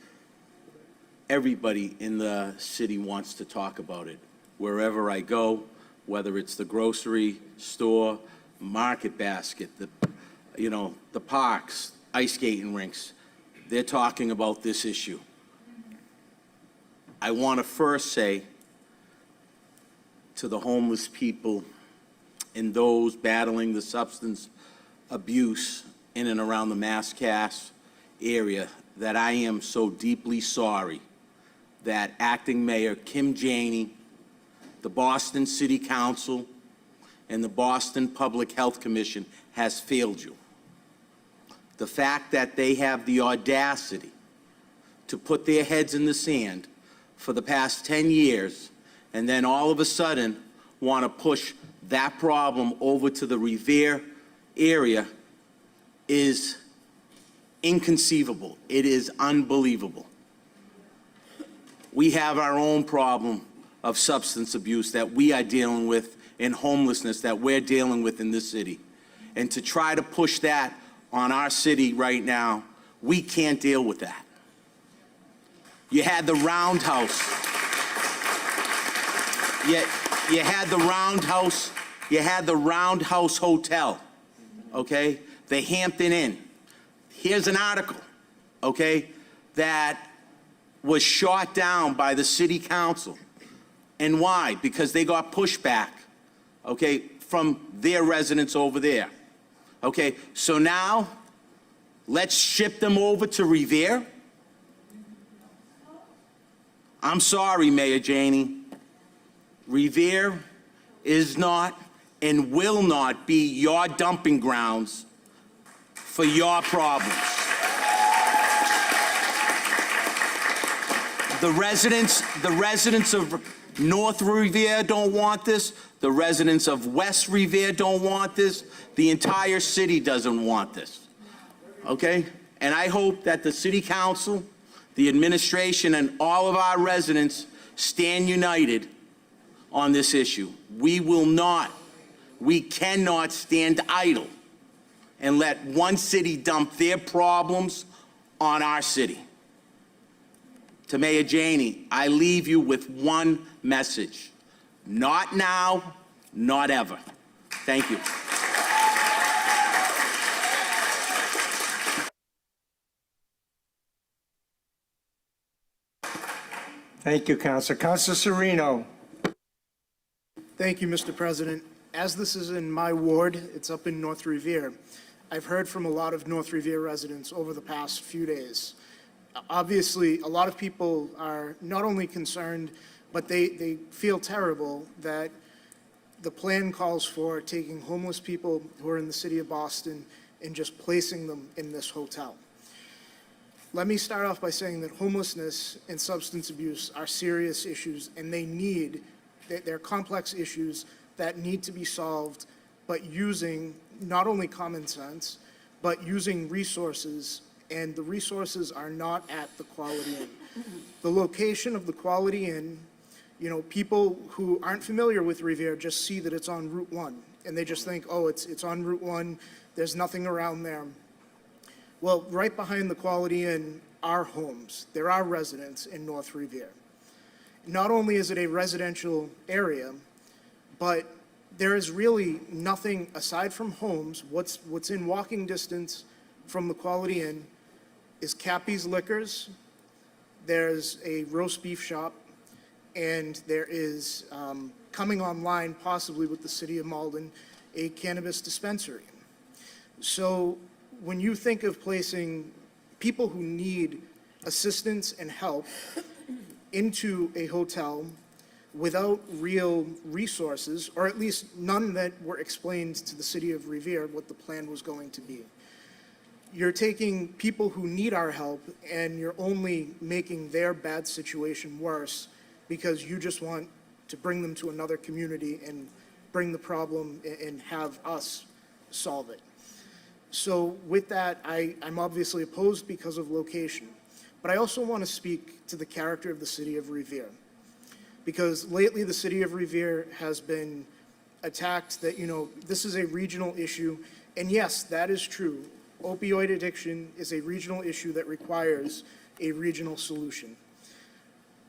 the city wants to talk about it. Wherever I go, whether it's the grocery store, market basket, the parks, ice skating rinks, they're talking about this issue. I want to first say to the homeless people and those battling the substance abuse in and around the Mass-Cass area that I am so deeply sorry that Acting Mayor Kim Janey, the Boston City Council, and the Boston Public Health Commission has failed you. The fact that they have the audacity to put their heads in the sand for the past 10 years and then all of a sudden want to push that problem over to the Revere area is inconceivable. It is unbelievable. We have our own problem of substance abuse that we are dealing with and homelessness that we're dealing with in this city. And to try to push that on our city right now, we can't deal with that. You had the Roundhouse. You had the Roundhouse. You had the Roundhouse Hotel, okay? The Hampton Inn. Here's an article, okay, that was shot down by the city council. And why? Because they got pushback, okay, from their residents over there. Okay, so now let's ship them over to Revere. I'm sorry, Mayor Janey. Revere is not and will not be your dumping grounds for your problems. The residents of North Revere don't want this. The residents of West Revere don't want this. The entire city doesn't want this. Okay? And I hope that the city council, the administration, and all of our residents stand united on this issue. We cannot stand idle and let one city dump their problems on our city. to Mayor Janey, I leave you with one message: not now, not ever. Thank you. Thank you, Councilor. Councilor Sereno. Thank you, Mr. President. As this is in my ward, it's up in North Revere. I've heard from a lot of North Revere residents over the past few days. Obviously, a lot of people are not only concerned, but they feel terrible that the plan calls for taking homeless people who are in the city of Boston and just placing them in this hotel. Let me start off by saying that homelessness and substance abuse are serious issues, and they're complex issues that need to be solved, but using not only common sense, but using resources, and the resources are not at the Quality Inn. The location of the Quality Inn, people who aren't familiar with Revere just see that it's on Route 1, and they just think, oh, it's on Route 1, there's nothing around there. Well, right behind the Quality Inn are homes. There are residents in North Revere. Not only is it a residential area, but there is really nothing aside from homes. What's in walking distance from the Quality Inn is Cappy's Liquors, there's a roast beef shop, and there is, coming online possibly with the city of Malden, a cannabis dispensary. So when you think of placing people who need assistance and help into a hotel without real resources, or at least none that were explained to the city of Revere what the plan was going to be, you're taking people who need our help and you're only making their bad situation worse because you just want to bring them to another community and bring the problem and have us solve it. So with that, I'm obviously opposed because of location, but I also want to speak to the character of the city of Revere. Because lately the city of Revere has been attacked that, this is a regional issue, and yes, that is true. Opioid addiction is a regional issue that requires a regional solution.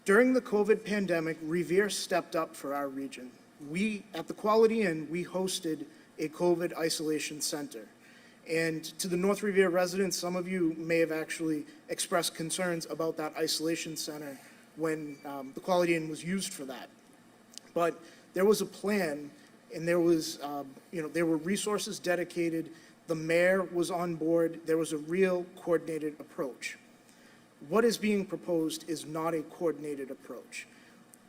During the COVID pandemic, Revere stepped up for our region. We, at the Quality Inn, we hosted a COVID isolation center. And to the North Revere residents, some of you may have actually expressed concerns about that isolation center when the Quality Inn was used for that. But there was a plan, and there was, there were resources dedicated. The mayor was on board. There was a real coordinated approach. What is being proposed is not a coordinated approach.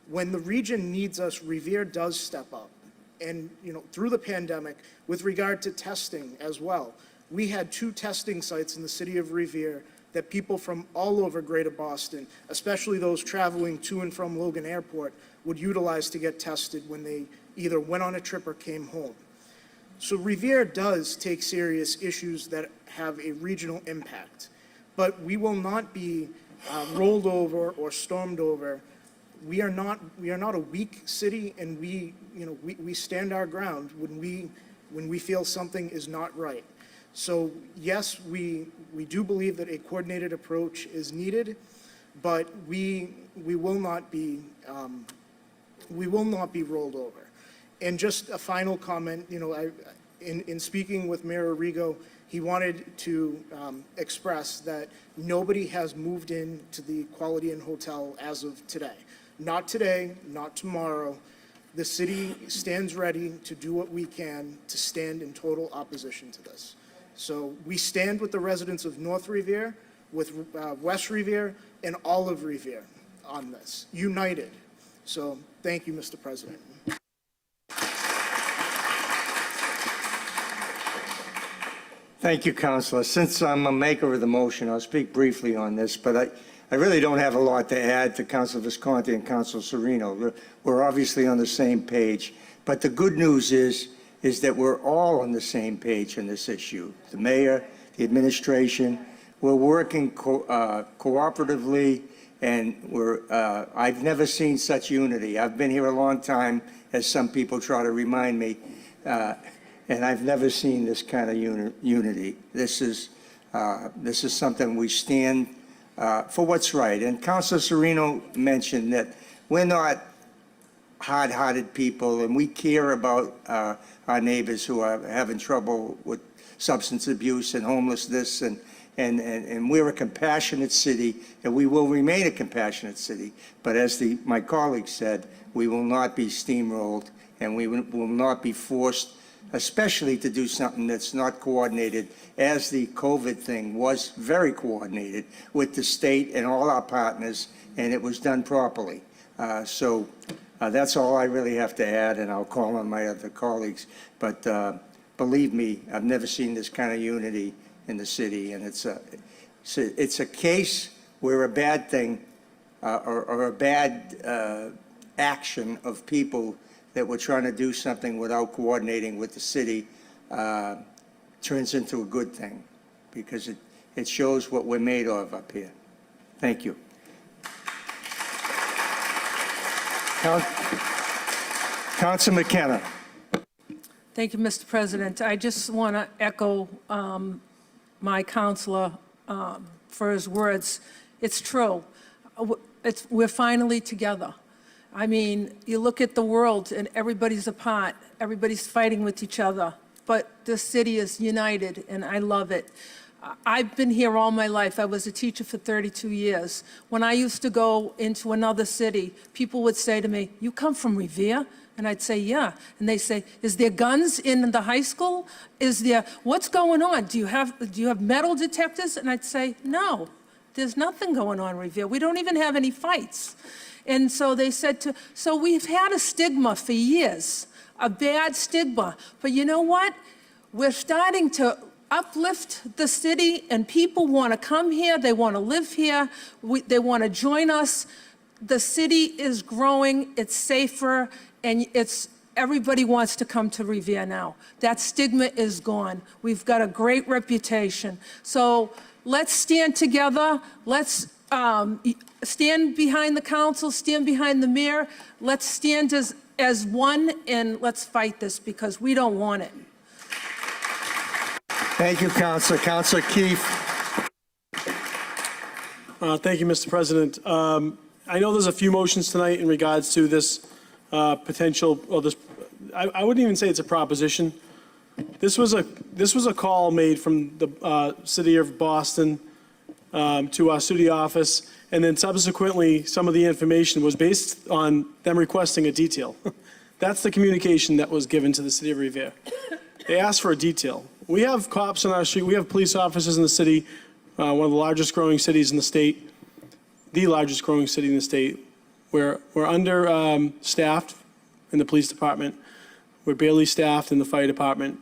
When the region needs us, Revere does step up. And, through the pandemic, with regard to testing as well, we had 2 testing sites in the city of Revere that people from all over Greater Boston, especially those traveling to and from Logan Airport, would utilize to get tested when they either went on a trip or came home. So Revere does take serious issues that have a regional impact, but we will not be rolled over or stormed over. We are not a weak city, and we stand our ground when we feel something is not right. So yes, we do believe that a coordinated approach is needed, but we will not be rolled over. And just a final comment, in speaking with Mayor Arrigo, he wanted to express that nobody has moved in to the Quality Inn Hotel as of today. Not today, not tomorrow. The city stands ready to do what we can to stand in total opposition to this. So we stand with the residents of North Revere, with West Revere, and all of Revere on this, united. So thank you, Mr. President. Thank you, Councilor. Since I'm a maker of the motion, I'll speak briefly on this, but I really don't have a lot to add to Councilor Visconti and Councilor Sereno. We're obviously on the same page, but the good news is that we're all on the same page in this issue. The mayor, the administration, we're working cooperatively, and I've never seen such unity. I've been here a long time, as some people try to remind me, and I've never seen this kind of unity. This is something we stand for what's right. And Councilor Serino mentioned that we're not hard-hearted people, and we care about our neighbors who are having trouble with substance abuse and homelessness, and we're a compassionate city, and we will remain a compassionate city. But as my colleague said, we will not be steamrolled, and we will not be forced, especially to do something that's not coordinated, as the COVID thing was very coordinated with the state and all our partners, and it was done properly. So that's all I really have to add, and I'll call on my other colleagues. But believe me, I've never seen this kind of unity in the city, and it's a case where a bad thing or a bad action of people that were trying to do something without coordinating with the city turns into a good thing, because it shows what we're made of up here. Thank you. Councilor McKenna. Thank you, Mr. President. I just want to echo my counselor for his words. It's true. We're finally together. I mean, you look at the world and everybody's apart. Everybody's fighting with each other. But the city is united, and I love it. I've been here all my life. I was a teacher for 32 years. When I used to go into another city, people would say to me, "You come from Revere?" And I'd say, "Yeah." And they say, "Is there guns in the high school? What's going on? Do you have metal detectors?" And I'd say, "No, there's nothing going on in Revere. We don't even have any fights." And so they said so we've had a stigma for years, a bad stigma. But you know what? We're starting to uplift the city, and people want to come here. They want to live here. They want to join us. The city is growing. It's safer, and everybody wants to come to Revere now. That stigma is gone. We've got a great reputation. So let's stand together. Let's stand behind the council, stand behind the mayor. Let's stand as one, and let's fight this, because we don't want it. Thank you, Councilor. Councilor Keefe. Thank you, Mr. President. I know there's a few motions tonight in regards to this potential, or this, I wouldn't even say it's a proposition. This was a call made from the city of Boston to our city office, and then subsequently, some of the information was based on them requesting a detail. That's the communication that was given to the city of Revere. They asked for a detail. We have cops on our street. We have police officers in the city, one of the largest growing cities in the state, the largest growing city in the state. We're understaffed in the police department. We're barely staffed in the fire department.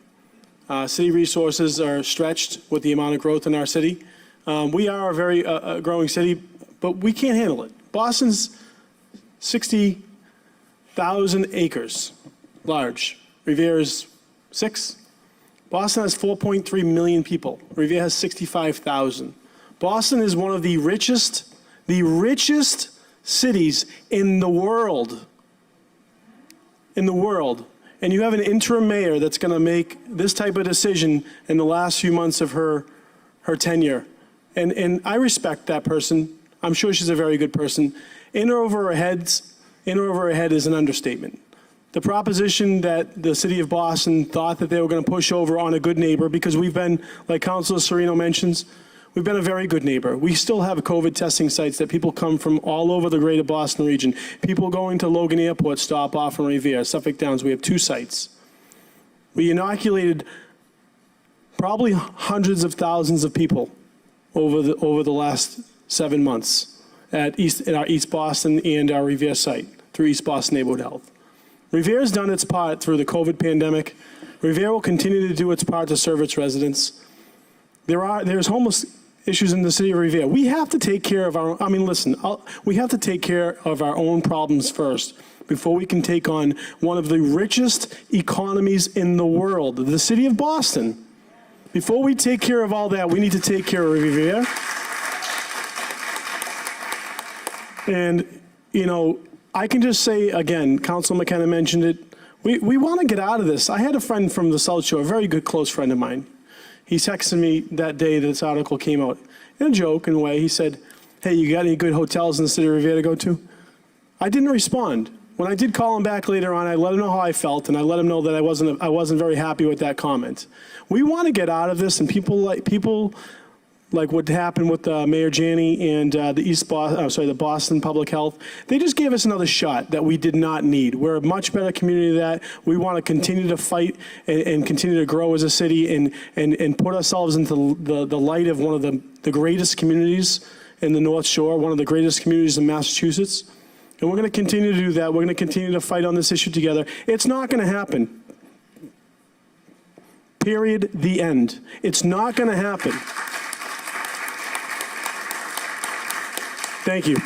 City resources are stretched with the amount of growth in our city. We are a very growing city, but we can't handle it. Boston's 60,000 acres, large. Revere is 6. Boston has 4.3 million people. Revere has 65,000. Boston is one of the richest cities in the world. In the world. And you have an interim mayor that's going to make this type of decision in the last few months of her tenure. And I respect that person. I'm sure she's a very good person. In or over her head is an understatement. The proposition that the city of Boston thought that they were going to push over on a good neighbor, because we've been, like Councilor Serino mentions, we've been a very good neighbor. We still have COVID testing sites that people come from all over the greater Boston region. People going to Logan Airport stop off in Revere, Suffolk Downs. We have 2 sites. We inoculated probably hundreds of thousands of people over the last 7 months at our East Boston and our Revere site through East Boston Neighborhood Health. Revere has done its part through the COVID pandemic. Revere will continue to do its part to serve its residents. There's homeless issues in the city of Revere. We have to take care of we have to take care of our own problems first before we can take on one of the richest economies in the world, the city of Boston. Before we take care of all that, we need to take care of Revere. And, I can just say, again, Councilor McKenna mentioned it, we want to get out of this. I had a friend from the South Shore, a very good close friend of mine. He texted me that day this article came out. In a joke, in a way, he said, hey, you got any good hotels in the city of Revere to go to? I didn't respond. When I did call him back later on, I let him know how I felt, and I let him know that I wasn't very happy with that comment. We want to get out of this, and people like what happened with Mayor Janney and the Boston Public Health, they just gave us another shot that we did not need. We're a much better community than that. We want to continue to fight and continue to grow as a city and put ourselves into the light of one of the greatest communities in the North Shore, one of the greatest communities in Massachusetts. And we're going to continue to do that. We're going to continue to fight on this issue together. It's not going to happen. Period. The end. It's not going to happen. Thank you.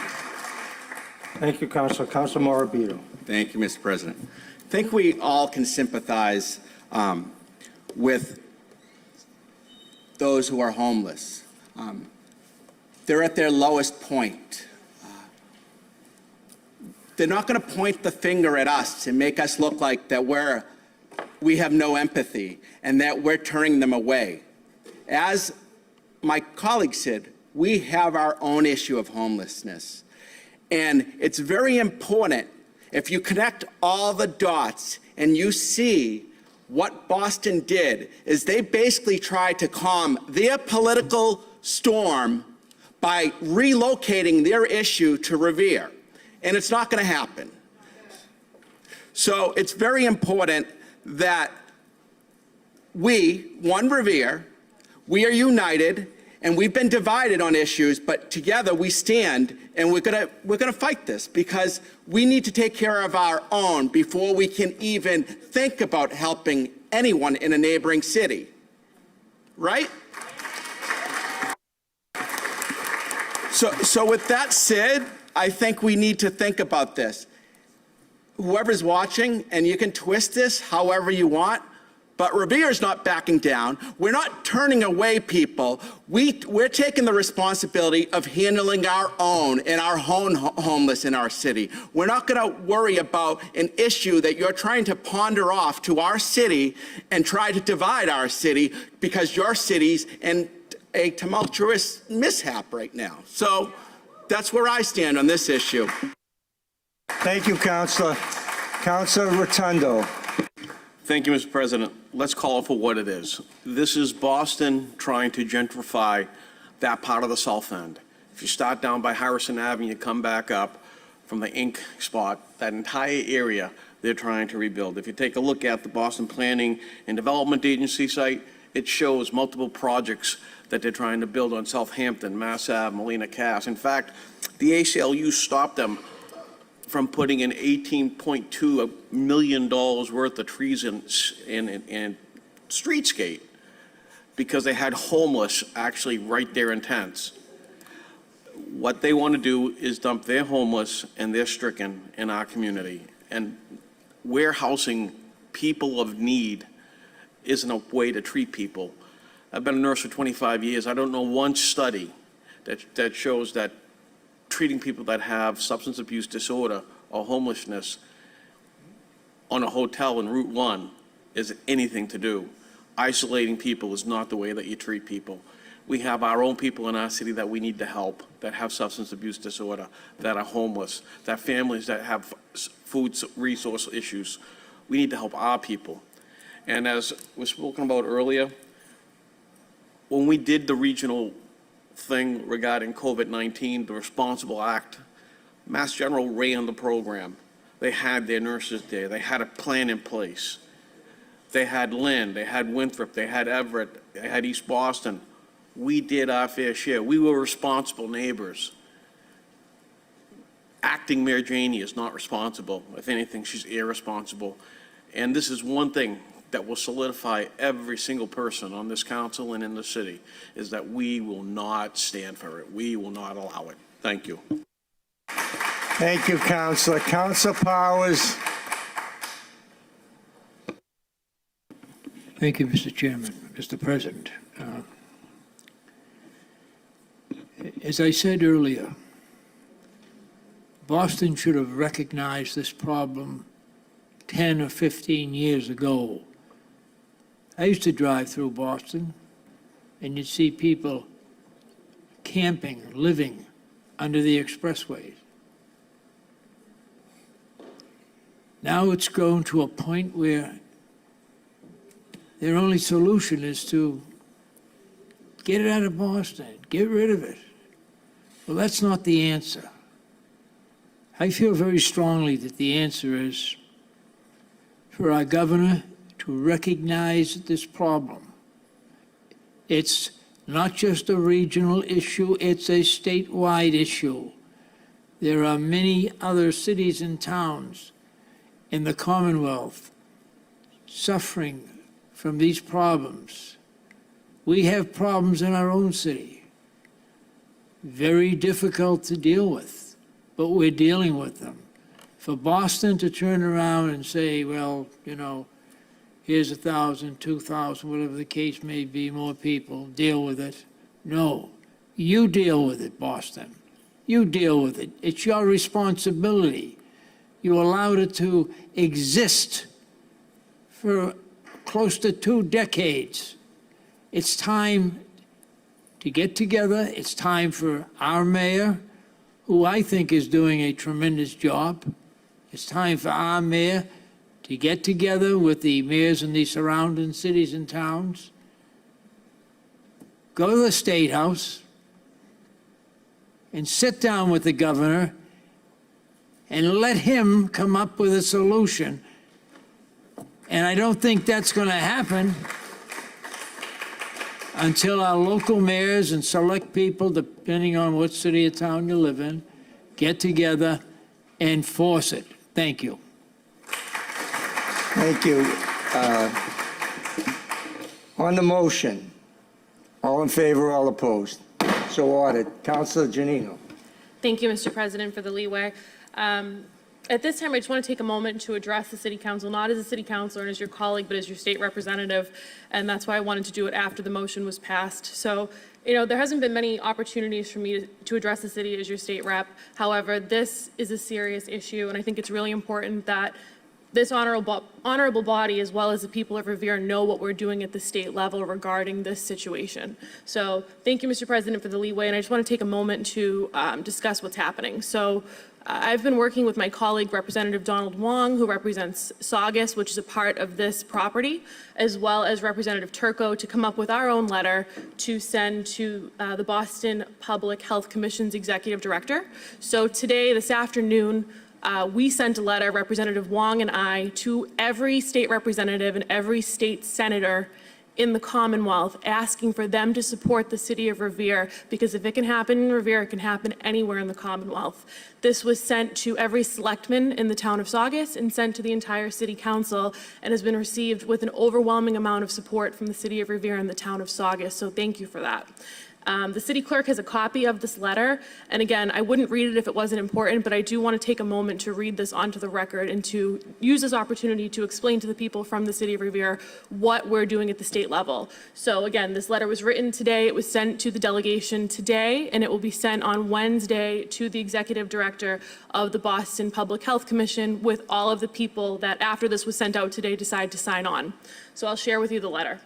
Thank you, Councilor. Councilor Morabito. Thank you, Mr. President. I think we all can sympathize with those who are homeless. They're at their lowest point. They're not going to point the finger at us and make us look like that we have no empathy and that we're turning them away. As my colleague said, we have our own issue of homelessness. And it's very important, if you connect all the dots and you see what Boston did, is they basically tried to calm their political storm by relocating their issue to Revere. And it's not going to happen. So it's very important that Revere, we are united, and we've been divided on issues, but together we stand, and we're gonna fight this, because we need to take care of our own before we can even think about helping anyone in a neighboring city. Right? So with that said, I think we need to think about this. Whoever's watching, and you can twist this however you want, but Revere's not backing down. We're not turning away people. We're taking the responsibility of handling our own and our own homeless in our city. We're not going to worry about an issue that you're trying to ponder off to our city and try to divide our city because your city's in a tumultuous mishap right now. So that's where I stand on this issue. Thank you, Councilor. Councilor Rotundo. Thank you, Mr. President. Let's call it for what it is. This is Boston trying to gentrify that part of the South End. If you start down by Harrison Avenue, you come back up from the Inc. spot, that entire area they're trying to rebuild. If you take a look at the Boston Planning and Development Agency site, it shows multiple projects that they're trying to build on Southampton, Mass Ave, Molina Cass. In fact, the ACLU stopped them from putting in $18.2 million worth of trees in streetscape because they had homeless actually right there in tents. What they want to do is dump their homeless and their stricken in our community. And warehousing people of need isn't a way to treat people. I've been a nurse for 25 years. I don't know one study that shows that treating people that have substance abuse disorder or homelessness on a hotel in Route 1 is anything to do. Isolating people is not the way that you treat people. We have our own people in our city that we need to help, that have substance abuse disorder, that are homeless, that families that have food resource issues. We need to help our people. And as was spoken about earlier, when we did the regional thing regarding COVID-19, the Responsible Act, Mass General ran the program. They had their nurses there. They had a plan in place. They had Lynn, they had Winthrop, they had Everett, they had East Boston. We did our fair share. We were responsible neighbors. Acting Mayor Janey is not responsible. If anything, she's irresponsible. And this is one thing that will solidify every single person on this council and in the city, is that we will not stand for it. We will not allow it. Thank you. Thank you, Councilor. Councilor Powers. Thank you, Mr. Chairman, Mr. President. As I said earlier, Boston should have recognized this problem 10 or 15 years ago. I used to drive through Boston, and you'd see people camping, living under the expressways. Now it's grown to a point where their only solution is to get it out of Boston, get rid of it. Well, that's not the answer. I feel very strongly that the answer is for our governor to recognize this problem. It's not just a regional issue, it's a statewide issue. There are many other cities and towns in the Commonwealth suffering from these problems. We have problems in our own city, very difficult to deal with, but we're dealing with them. For Boston to turn around and say, well, you know, here's 1,000, 2,000, whatever the case may be, more people, deal with it. No, you deal with it, Boston. You deal with it. It's your responsibility. You allowed it to exist for close to 2 decades. It's time to get together. It's time for our mayor, who I think is doing a tremendous job. It's time for our mayor to get together with the mayors in the surrounding cities and towns, go to the State House, and sit down with the governor and let him come up with a solution. And I don't think that's going to happen until our local mayors and select people, depending on what city or town you live in, get together and force it. Thank you. Thank you. On the motion, all in favor, all opposed? So ordered. Councilor Janino. Thank you, Mr. President, for the leeway. At this time, I just want to take a moment to address the City Council, not as a City Councilor and as your colleague, but as your state representative, and that's why I wanted to do it after the motion was passed. So, you know, there hasn't been many opportunities for me to address the city as your state rep. However, this is a serious issue, and I think it's really important that this honorable body, as well as the people of Revere, know what we're doing at the state level regarding this situation. So thank you, Mr. President, for the leeway, and I just want to take a moment to discuss what's happening. So I've been working with my colleague, Representative Donald Wong, who represents Saugus, which is a part of this property, as well as Representative Turco, to come up with our own letter to send to the Boston Public Health Commission's executive director. So today, this afternoon, we sent a letter, Representative Wong and I, to every state representative and every state senator in the Commonwealth, asking for them to support the city of Revere, because if it can happen in Revere, it can happen anywhere in the Commonwealth. This was sent to every selectman in the town of Saugus and sent to the entire city council, and has been received with an overwhelming amount of support from the city of Revere and the town of Saugus, so thank you for that. The city clerk has a copy of this letter, and again, I wouldn't read it if it wasn't important, but I do want to take a moment to read this onto the record and to use this opportunity to explain to the people from the city of Revere what we're doing at the state level. So again, this letter was written today, it was sent to the delegation today, and it will be sent on Wednesday to the executive director of the Boston Public Health Commission with all of the people that, after this was sent out today, decide to sign on. So I'll share with you the letter.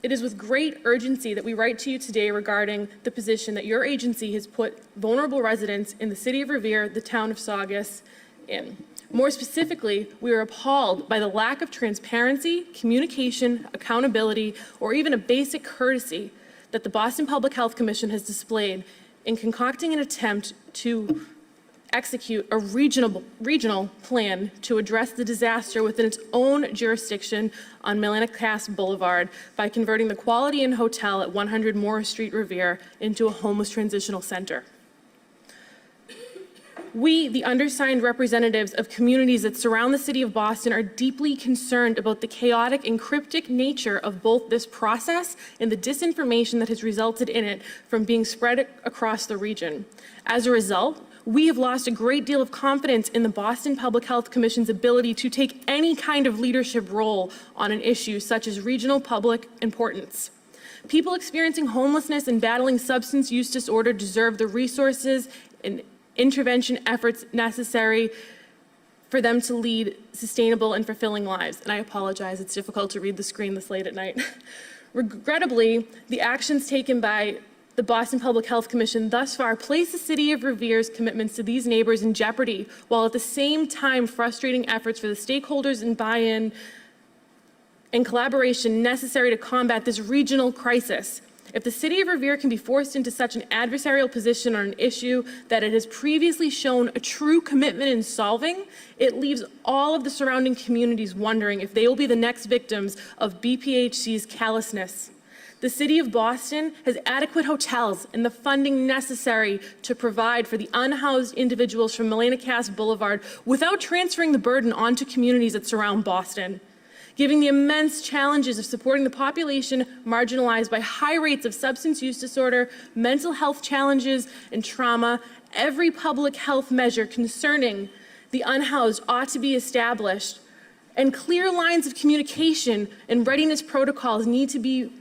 It is with great urgency that we write to you today regarding the position that your agency has put vulnerable residents in the city of Revere, the town of Saugus, in. More specifically, we are appalled by the lack of transparency, communication, accountability, or even a basic courtesy that the Boston Public Health Commission has displayed in concocting an attempt to execute a regional plan to address the disaster within its own jurisdiction on Melancas Boulevard by converting the Quality Inn Hotel at 100 Morris Street, Revere, into a homeless transitional center. We, the undersigned representatives of communities that surround the city of Boston, are deeply concerned about the chaotic and cryptic nature of both this process and the disinformation that has resulted in it from being spread across the region. As a result, we have lost a great deal of confidence in the Boston Public Health Commission's ability to take any kind of leadership role on an issue such as regional public importance. People experiencing homelessness and battling substance use disorder deserve the resources and intervention efforts necessary for them to lead sustainable and fulfilling lives. And I apologize, it's difficult to read the screen this late at night. Regrettably, the actions taken by the Boston Public Health Commission thus far placed the City of Revere's commitments to these neighbors in jeopardy, while at the same time frustrating efforts for the stakeholders and buy-in and collaboration necessary to combat this regional crisis. If the City of Revere can be forced into such an adversarial position on an issue that it has previously shown a true commitment in solving, it leaves all of the surrounding communities wondering if they will be the next victims of BPHC's callousness. The City of Boston has adequate hotels and the funding necessary to provide for the unhoused individuals from Melanocass Boulevard without transferring the burden onto communities that surround Boston. Given the immense challenges of supporting the population marginalized by high rates of substance use disorder, mental health challenges, and trauma, every public health measure concerning the unhoused ought to be established, and clear lines of communication and readiness protocols need to be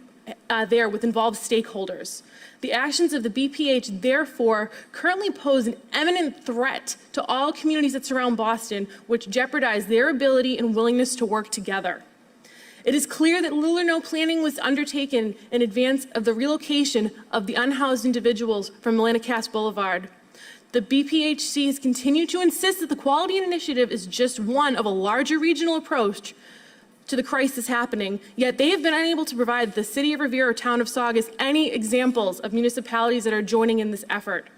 there with involved stakeholders. The actions of the BPH, therefore, currently pose an imminent threat to all communities that surround Boston, which jeopardize their ability and willingness to work together. It is clear that little or no planning was undertaken in advance of the relocation of the unhoused individuals from Melanocass Boulevard. The BPHC has continued to insist that the Quality Initiative is just one of a larger regional approach to the crisis happening, yet they have been unable to provide the City of Revere or Town of Saugus any examples of municipalities that are joining in this effort.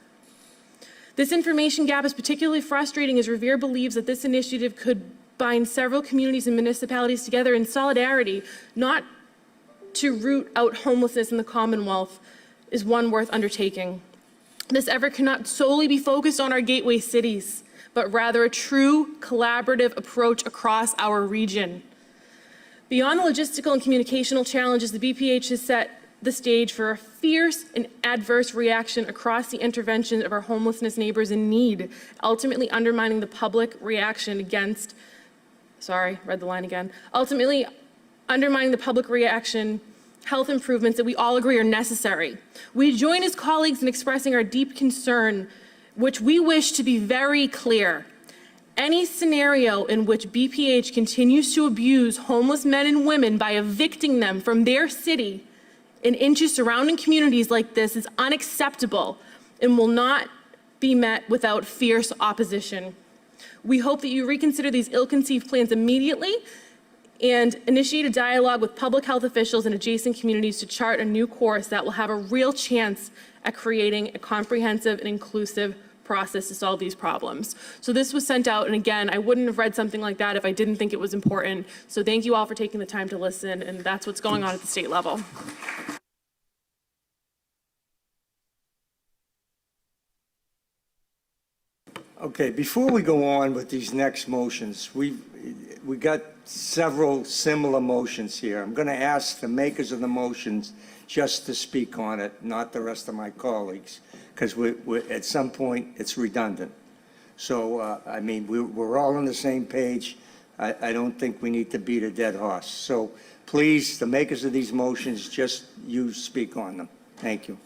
This information gap is particularly frustrating as Revere believes that this initiative could bind several communities and municipalities together in solidarity, not to root out homelessness in the Commonwealth, is one worth undertaking. This effort cannot solely be focused on our gateway cities, but rather a true collaborative approach across our region. Beyond the logistical and communicational challenges, the BPH has set the stage for a fierce and adverse reaction across the intervention of our homelessness neighbors in need, ultimately undermining the public reaction against, ultimately undermining the public reaction health improvements that we all agree are necessary. We join as colleagues in expressing our deep concern, which we wish to be very clear. Any scenario in which BPH continues to abuse homeless men and women by evicting them from their city and into surrounding communities like this is unacceptable and will not be met without fierce opposition. We hope that you reconsider these ill-conceived plans immediately and initiate a dialogue with public health officials and adjacent communities to chart a new course that will have a real chance at creating a comprehensive and inclusive process to solve these problems. So this was sent out, and again, I wouldn't have read something like that if I didn't think it was important. So thank you all for taking the time to listen, and that's what's going on at the state level. Okay, before we go on with these next motions, we got several similar motions here. I'm going to ask the makers of the motions just to speak on it, not the rest of my colleagues, because at some point it's redundant. So, I mean, we're all on the same page. I don't think we need to beat a dead horse. So please, the makers of these motions, just you speak on them. Thank you.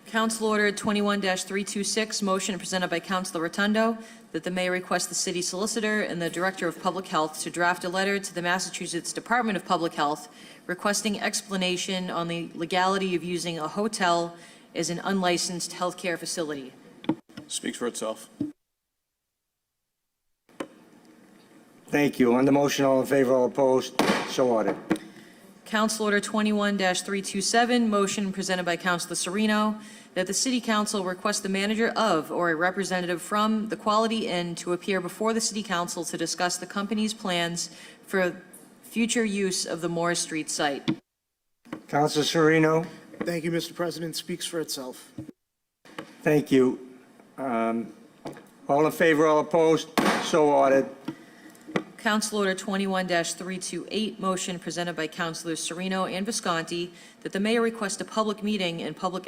Council Order 21-326, motion presented by Councilor Rotundo, that the mayor request the city solicitor and the director of public health to draft a letter to the Massachusetts Department of Public Health requesting explanation on the legality of using a hotel as an unlicensed healthcare facility. Speaks for itself. Thank you. On the motion, all in favor, all opposed? So ordered. Council Order 21-327, motion presented by Councilor Serino, that the City Council request the manager of or a representative from the Quality Inn to appear before the City Council to discuss the company's plans for future use of the Morris Street site. Councilor Serino? Thank you, Mr. President. Speaks for itself. Thank you. All in favor, all opposed? So ordered. Council Order 21-328, motion presented by Councilors Serino and Visconti, that the mayor request a public meeting and public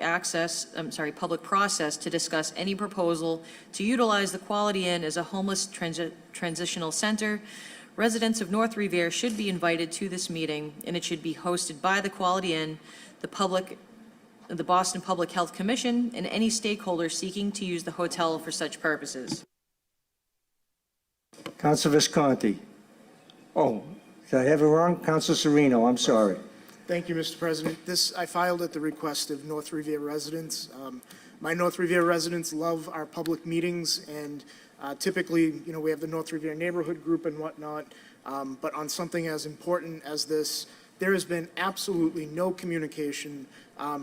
process to discuss any proposal to utilize the Quality Inn as a homeless transitional center. Residents of North Revere should be invited to this meeting, and it should be hosted by the Quality Inn, the Boston Public Health Commission, and any stakeholder seeking to use the hotel for such purposes. Councilor Visconti. Oh, did I have it wrong? Councilor Serino, I'm sorry. Thank you, Mr. President. I filed at the request of North Revere residents. My North Revere residents love our public meetings, and typically, we have the North Revere Neighborhood Group and whatnot, but on something as important as this, there has been absolutely no communication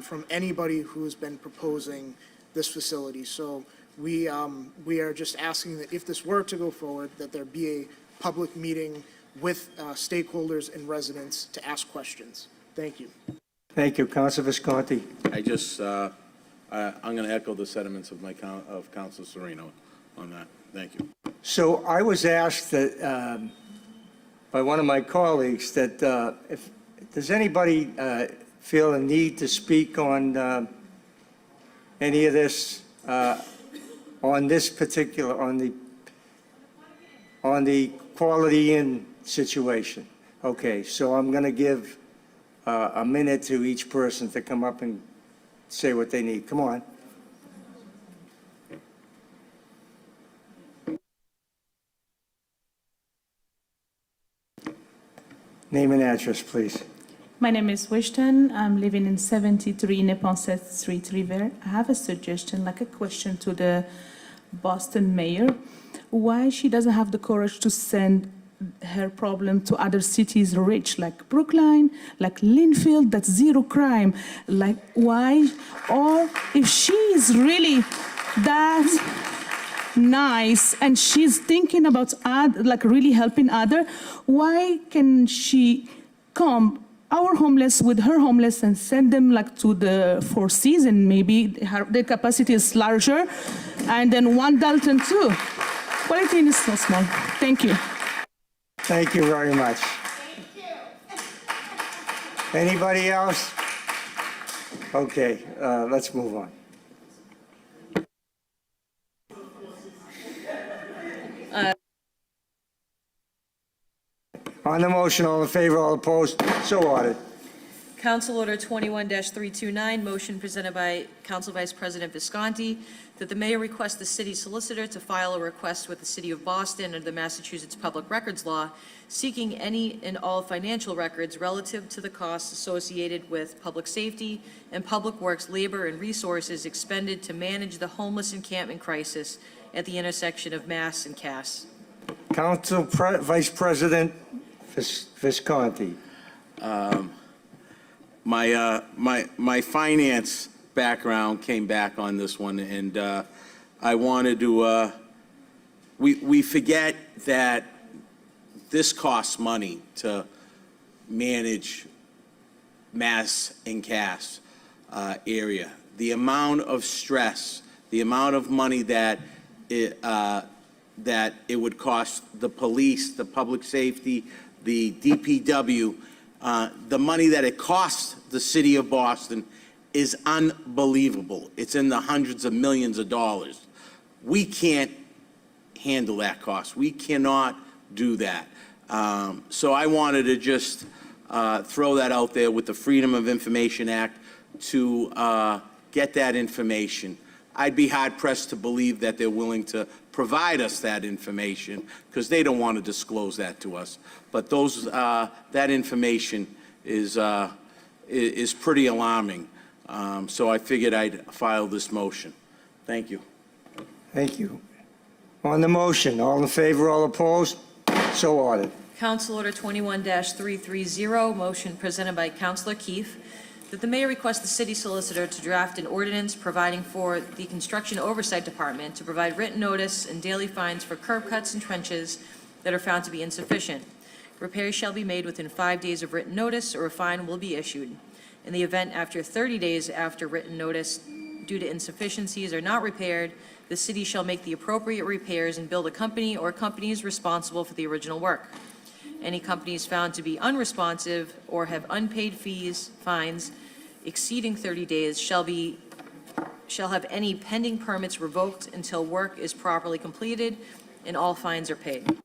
from anybody who has been proposing this facility. So we are just asking that if this were to go forward, that there be a public meeting with stakeholders and residents to ask questions. Thank you. Thank you. Councilor Visconti. I'm going to echo the sentiments of Councilor Serino on that. Thank you. So I was asked that, by one of my colleagues that if does anybody feel a need to speak on any of this, on this particular, on the Quality Inn situation? Okay, so I'm going to give a minute to each person to come up and say what they need. Come on. Name and address, please. My name is Wishton. I'm living in 73 Neponset Street, Revere. I have a suggestion, like a question to the Boston mayor. Why she doesn't have the courage to send her problem to other cities rich, like Brookline, like Linfield, that's zero crime. Like, why? Or if she is really that nice and she's thinking about like really helping other, why can she come our homeless with her homeless and send them like to the Four Seasons? Maybe the capacity is larger, and then one Dalton too. Quality is so small. Thank you. Thank you very much. Anybody else? Okay, let's move on. On the motion, all in favor, all opposed, so ordered. Council Order 21-329, motion presented by Council Vice President Visconti, that the mayor request the city solicitor to file a request with the City of Boston under the Massachusetts Public Records Law, seeking any and all financial records relative to the costs associated with public safety and public works labor and resources expended to manage the homeless encampment crisis at the intersection of Mass and Cass. Vice President Visconti. My finance background came back on this one, and I wanted to, we forget that this costs money to manage Mass and Cass area. The amount of stress, the amount of money that it would cost the police, the public safety, the DPW, the money that it costs the City of Boston is unbelievable. It's in the hundreds of millions of dollars. We can't handle that cost. We cannot do that. So I wanted to just throw that out there with the Freedom of Information Act to get that information. I'd be hard-pressed to believe that they're willing to provide us that information because they don't want to disclose that to us. But that information is pretty alarming. So I figured I'd file this motion. Thank you. Thank you. On the motion, all in favor, all opposed, so ordered. Council Order 21-330, motion presented by Councilor Keefe, that the mayor request the city solicitor to draft an ordinance providing for the Construction Oversight Department to provide written notice and daily fines for curb cuts and trenches that are found to be insufficient. Repairs shall be made within 5 days of written notice, or a fine will be issued. In the event after 30 days after written notice, due to insufficiencies are not repaired, the city shall make the appropriate repairs and bill the company or companies responsible for the original work. Any companies found to be unresponsive or have unpaid fines exceeding 30 days shall have any pending permits revoked until work is properly completed and all fines are paid.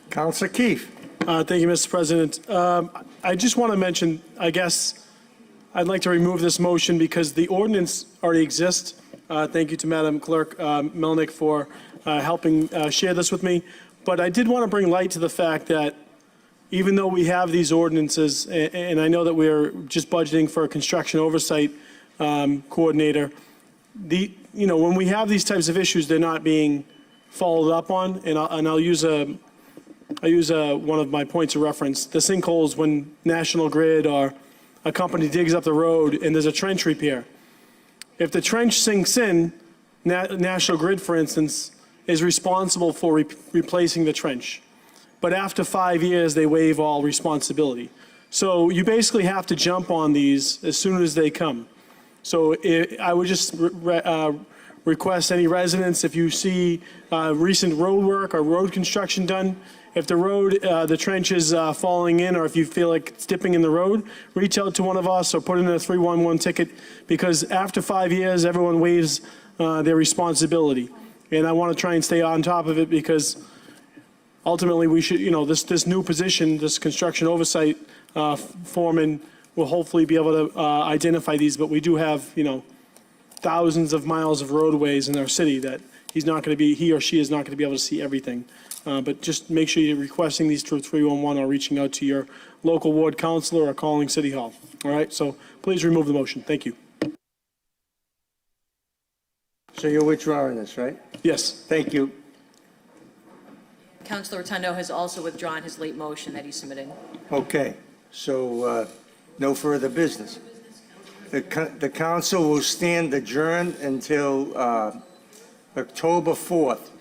Councilor Keefe. Thank you, Mr. President. I just want to mention, I guess, I'd like to remove this motion because the ordinance already exists. Thank you to Madam Clerk Melnick for helping share this with me. But I did want to bring light to the fact that even though we have these ordinances, and I know that we're just budgeting for a construction oversight coordinator, when we have these types of issues, they're not being followed up on, and I'll use one of my points of reference. The sinkholes when National Grid or a company digs up the road and there's a trench repair. If the trench sinks in, National Grid, for instance, is responsible for replacing the trench. But after 5 years, they waive all responsibility. So you basically have to jump on these as soon as they come. So I would just request any residents, if you see recent road work or road construction done, if the road, the trench is falling in, or if you feel like it's dipping in the road, reach out to one of us or put in a 311 ticket, because after 5 years, everyone waives their responsibility. And I want to try and stay on top of it, because ultimately we should, this new position, this construction oversight foreman will hopefully be able to identify these, but we do have, thousands of miles of roadways in our city that he or she is not going to be able to see everything. But just make sure you're requesting these through 311 or reaching out to your local ward councilor or calling City Hall. All right, so please remove the motion. Thank you. So you're withdrawing this, right? Yes. Thank you. Councilor Rotundo has also withdrawn his late motion that he's submitting. Okay, so no further business. The council will stand adjourned until October 4th.